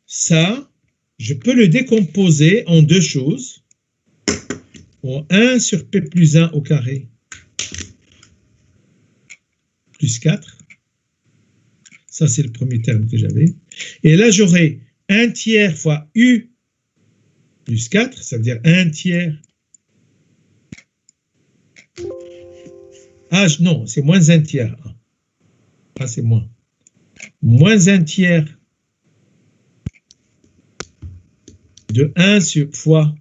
ça, je peux le décomposer en deux choses, en 1 sur P plus 1 au carré, plus 4. Ça, c'est le premier terme que j'avais. Et là, j'aurai 1 tiers fois U plus 4, ça veut dire 1 tiers. Ah, non, c'est moins 1 tiers. Ah, c'est moins. Moins 1 tiers de 1 fois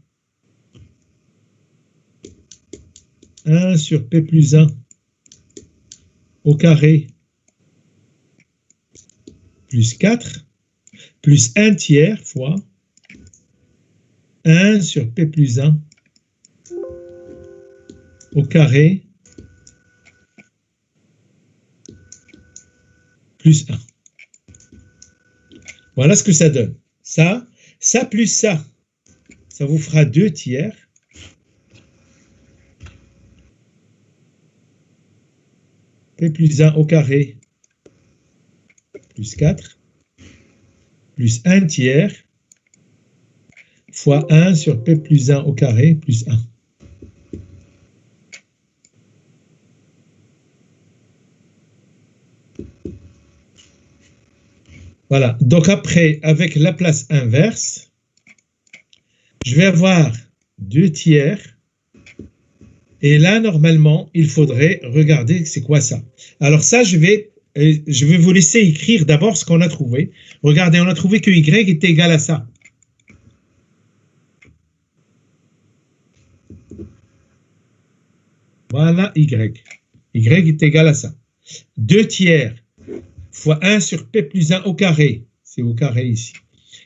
1 sur P plus 1 au carré plus 4 plus 1 tiers fois 1 sur P plus 1 au carré plus 1. Voilà ce que ça donne. Ça plus ça vous fera 2 tiers. P plus 1 au carré plus 4 plus 1 tiers fois 1 sur P plus 1 au carré plus 1. Voilà. Donc après, avec la place inverse, je vais avoir 2 tiers. Et là, normalement, il faudrait regarder c'est quoi ça. Alors ça, je vais vous laisser écrire d'abord ce qu'on a trouvé. Regardez, on a trouvé que Y est égal à ça. Voilà Y. Y est égal à ça. 2 tiers fois 1 sur P plus 1 au carré. C'est au carré ici.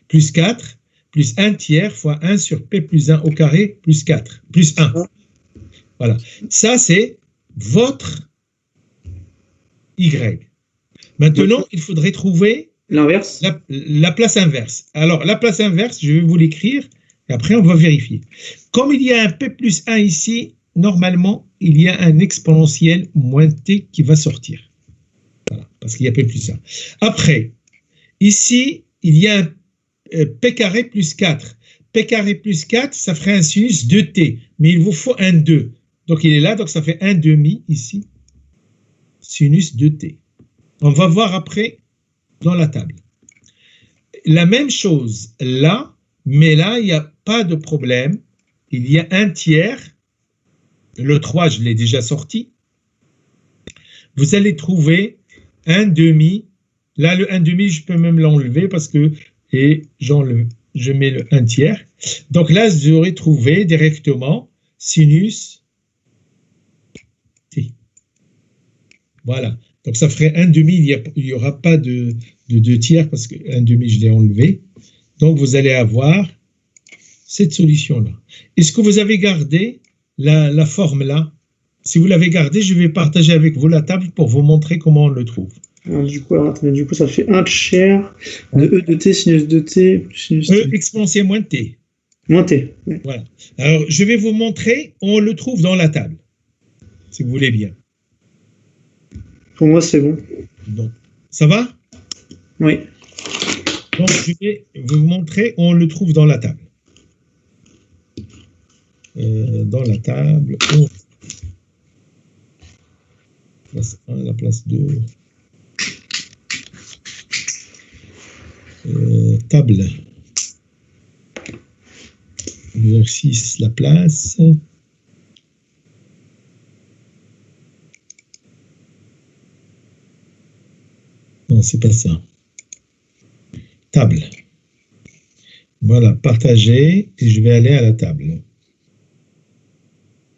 Plus 4, plus 1 tiers fois 1 sur P plus 1 au carré, plus 4, plus 1. Voilà. Ça, c'est votre Y. Maintenant, il faudrait trouver l'inverse. La place inverse. Alors, la place inverse, je vais vous l'écrire et après, on va vérifier. Comme il y a un P plus 1 ici, normalement, il y a un exponentiel moins T qui va sortir. Voilà, parce qu'il y a P plus 1. Après, ici, il y a un P carré plus 4. P carré plus 4, ça ferait un sinus 2T, mais il vous faut un 2. Donc, il est là, donc ça fait 1 demi ici, sinus 2T. On va voir après dans la table. La même chose là, mais là, il n'y a pas de problème. Il y a 1 tiers. Le 3, je l'ai déjà sorti. Vous allez trouver 1 demi. Là, le 1 demi, je peux même l'enlever parce que, et je mets le 1 tiers. Donc là, j'aurais trouvé directement sinus T. Voilà. Donc ça ferait 1 demi, il n'y aura pas de 2 tiers parce que 1 demi, je l'ai enlevé. Donc vous allez avoir cette solution-là. Est-ce que vous avez gardé la forme là? Si vous l'avez gardée, je vais partager avec vous la table pour vous montrer comment on le trouve. Alors, attendez, du coup, ça fait 1 tiers de E de T, sinus de T, plus sinus E T. exponentielle moins T. Moins T. Ouais. Voilà. Alors, je vais vous montrer, on le trouve dans la table, si vous voulez bien. Pour moi, c'est bon. Donc, ça va? Oui. Donc, je vais vous montrer, on le trouve dans la table. Dans la table, place 1, la place 2. Table. Exercice, la place. Non, c'est pas ça. Table. Voilà, partager, et je vais aller à la table.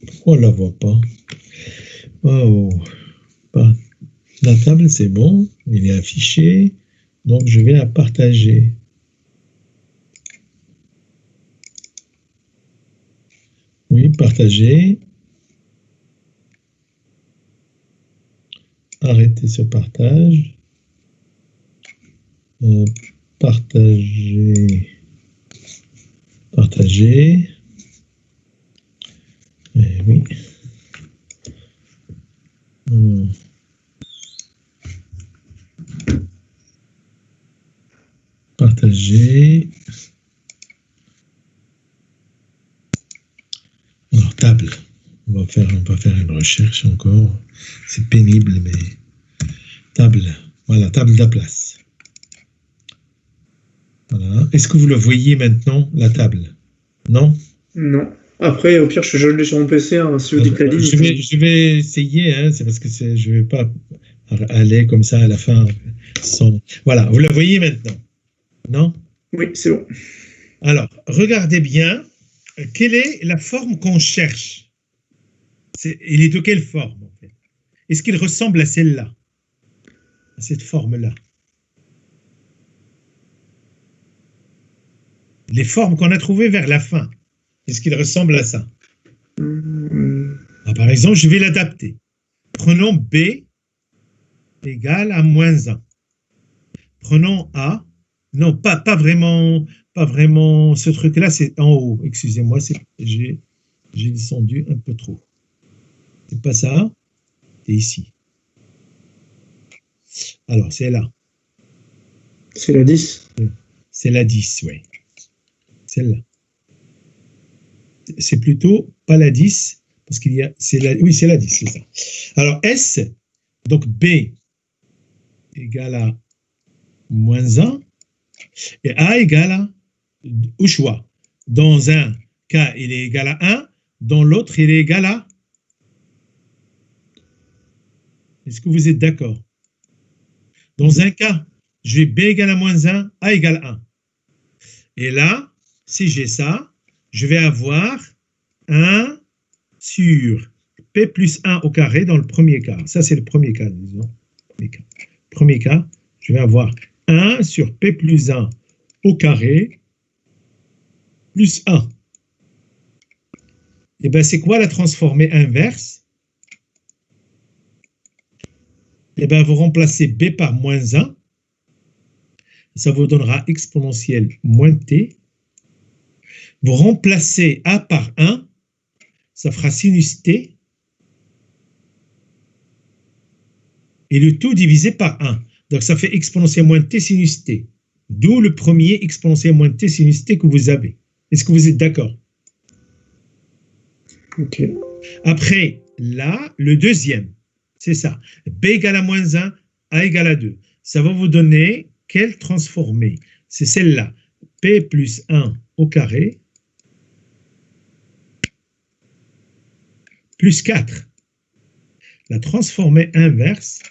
Pourquoi on ne la voit pas? Oh, la table, c'est bon, il est affiché, donc je vais la partager. Oui, partager. Arrêter ce partage. Partager. Partager. Oui. Partager. Alors, table. On va faire une recherche encore. C'est pénible, mais table. Voilà, table de la place. Voilà. Est-ce que vous le voyez maintenant, la table? Non? Non. Après, au pire, je l'ai sur mon PC. Hein, si vous dites la ligne. Je vais essayer, hein, c'est parce que je ne vais pas aller comme ça à la fin. Sans... Voilà, vous la voyez maintenant? Non? Oui, c'est bon. Alors, regardez bien. Quelle est la forme qu'on cherche? Il est de quelle forme, en fait? Est-ce qu'il ressemble à celle-là? À cette forme-là? Les formes qu'on a trouvées vers la fin, est-ce qu'il ressemble à ça? Par exemple, je vais l'adapter. Prenons B égale à moins 1. Prenons A. Non, pas vraiment ce truc-là, c'est en haut. Excusez-moi, j'ai descendu un peu trop. C'est pas ça, c'est ici. Alors, c'est là. C'est la 10. C'est la 10, oui. Celle-là. C'est plutôt pas la 10, parce qu'il y a. Oui, c'est la 10, c'est ça. Alors, S, donc B égale à moins 1, et A égale à, au choix. Dans un cas, il est égal à 1, dans l'autre, il est égal à. Est-ce que vous êtes d'accord? Dans un cas, je vais B égale à moins 1, A égale à 1. Et là, si j'ai ça, je vais avoir 1 sur P plus 1 au carré dans le premier cas. Ça, c'est le premier cas, disons. Premier cas, je vais avoir 1 sur P plus 1 au carré plus 1. Et bien, c'est quoi la transformée inverse? Et bien, vous remplacez B par moins 1. Ça vous donnera exponentielle moins T. Vous remplacez A par 1. Ça fera sinus T. Et le tout divisé par 1. Donc, ça fait exponentielle moins T sinus T. D'où le premier exponentielle moins T sinus T que vous avez. Est-ce que vous êtes d'accord? Ok. Après, là, le deuxième, c'est ça. B égale à moins 1, A égale à 2. Ça va vous donner quelle transformée? C'est celle-là. P plus 1 au carré plus 4. La transformée inverse,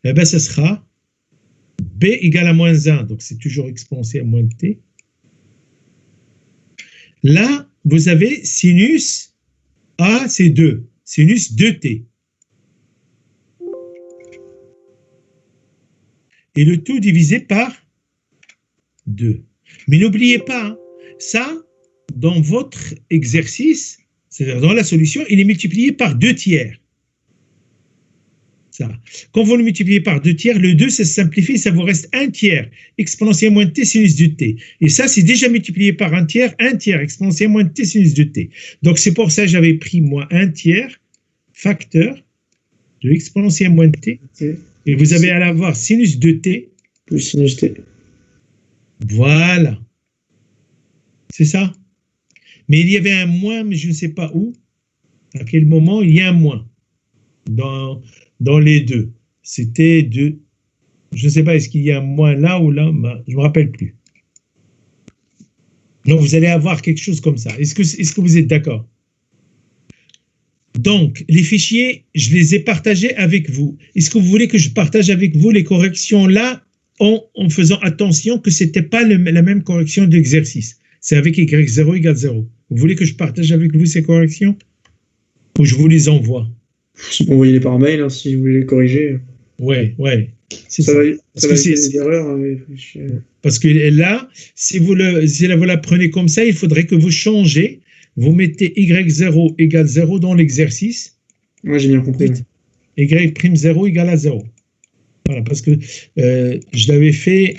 eh bien, ce sera B égale à moins 1, donc c'est toujours exponentielle moins T. Là, vous avez sinus A, c'est 2. Sinus 2T. Et le tout divisé par 2. Mais n'oubliez pas, hein, ça, dans votre exercice, c'est-à-dire dans la solution, il est multiplié par 2 tiers. Ça. Quand vous le multipliez par 2 tiers, le 2, ça se simplifie, ça vous reste 1 tiers, exponentielle moins de t sinus de t. Et ça, c'est déjà multiplié par 1 tiers, exponentielle moins de t sinus de t. Donc, c'est pour ça que j'avais pris, moi, 1 tiers, facteur de exponentielle moins de t. Et vous avez à l'avoir sinus de t. Plus sinus t. Voilà. C'est ça. Mais il y avait un moins, mais je ne sais pas où. À quel moment il y a un moins dans les deux. C'était de... Je ne sais pas, est-ce qu'il y a un moins là ou là? Ben, je ne me rappelle plus. Donc, vous allez avoir quelque chose comme ça. Est-ce que vous êtes d'accord? Donc, les fichiers, je les ai partagés avec vous. Est-ce que vous voulez que je partage avec vous les corrections là en faisant attention que ce n'était pas la même correction d'exercice? C'est avec y0 égale 0. Vous voulez que je partage avec vous ces corrections? Ou je vous les envoie? Je peux envoyer les par mail hein, si vous voulez les corriger. Ouais. C'est ça. Ça va éviter des erreurs. Parce que là, si vous la prenez comme ça, il faudrait que vous changez. Vous mettez y0 égale 0 dans l'exercice. Ouais, j'ai bien compris. y'0 égale à 0. Voilà, parce que je l'avais fait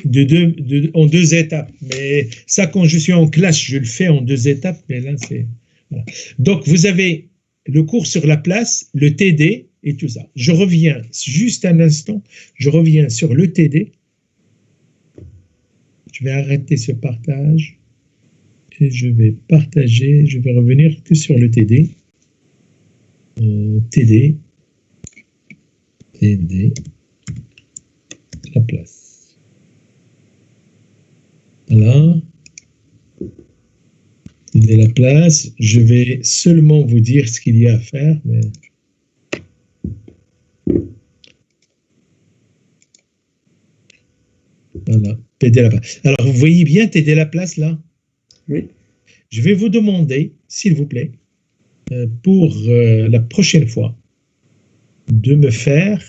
en 2 étapes. Mais ça, quand je suis en classe, je le fais en 2 étapes. Mais là, c'est... Voilà. Donc, vous avez le cours sur la place, le TD et tout ça. Je reviens juste un instant. Je reviens sur le TD. Je vais arrêter ce partage. Et je vais partager. Je vais revenir que sur le TD. TD. La place. Voilà. TD la place. Je vais seulement vous dire ce qu'il y a à faire. Mais... Voilà. TD la place. Alors, vous voyez bien TD la place là? Oui. Je vais vous demander, s'il vous plaît, pour la prochaine fois, de me faire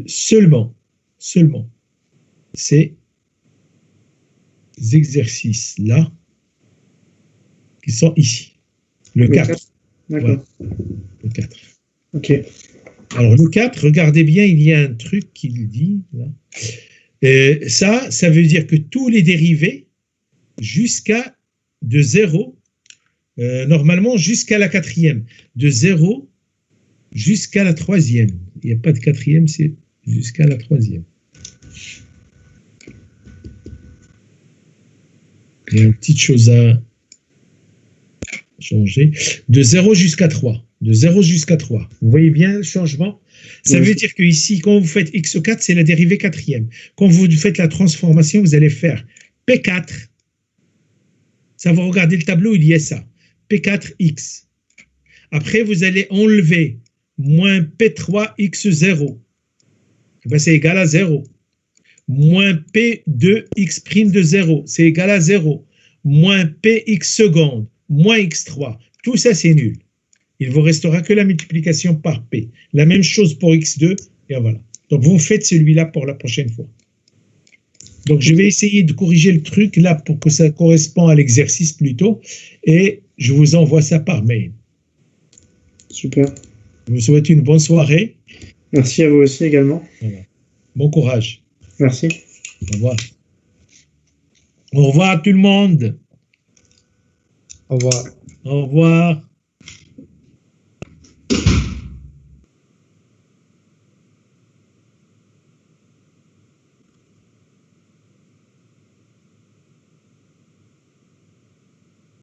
seulement ces exercices-là qui sont ici. Le 4. D'accord. Voilà. Le 4. Ok. Alors, le 4, regardez bien, il y a un truc qui le dit. Là. Ça veut dire que tous les dérivés jusqu'à de 0, normalement jusqu'à la 4e, de 0 jusqu'à la 3e. Il n'y a pas de 4e, c'est jusqu'à la 3e. Il y a une petite chose à changer. De 0 jusqu'à 3. De 0 jusqu'à 3. Vous voyez bien le changement? Ça veut dire que ici, quand vous faites x4, c'est la dérivée 4e. Quand vous faites la transformation, vous allez faire P4. Ça, vous regardez le tableau, il y a ça. P4x. Après, vous allez enlever moins P3x0. Ben, c'est égal à 0. Moins P2x' de 0. C'est égal à 0. Moins Px seconde. Moins x3. Tout ça, c'est nul. Il ne vous restera que la multiplication par P. La même chose pour x2. Et voilà. Donc, vous faites celui-là pour la prochaine fois. Donc, je vais essayer de corriger le truc là pour que ça corresponde à l'exercice plutôt. Et je vous envoie ça par mail. Super. Je vous souhaite une bonne soirée. Merci à vous aussi également. Voilà. Bon courage. Merci. Au revoir. Au revoir à tout le monde. Au revoir. Au revoir.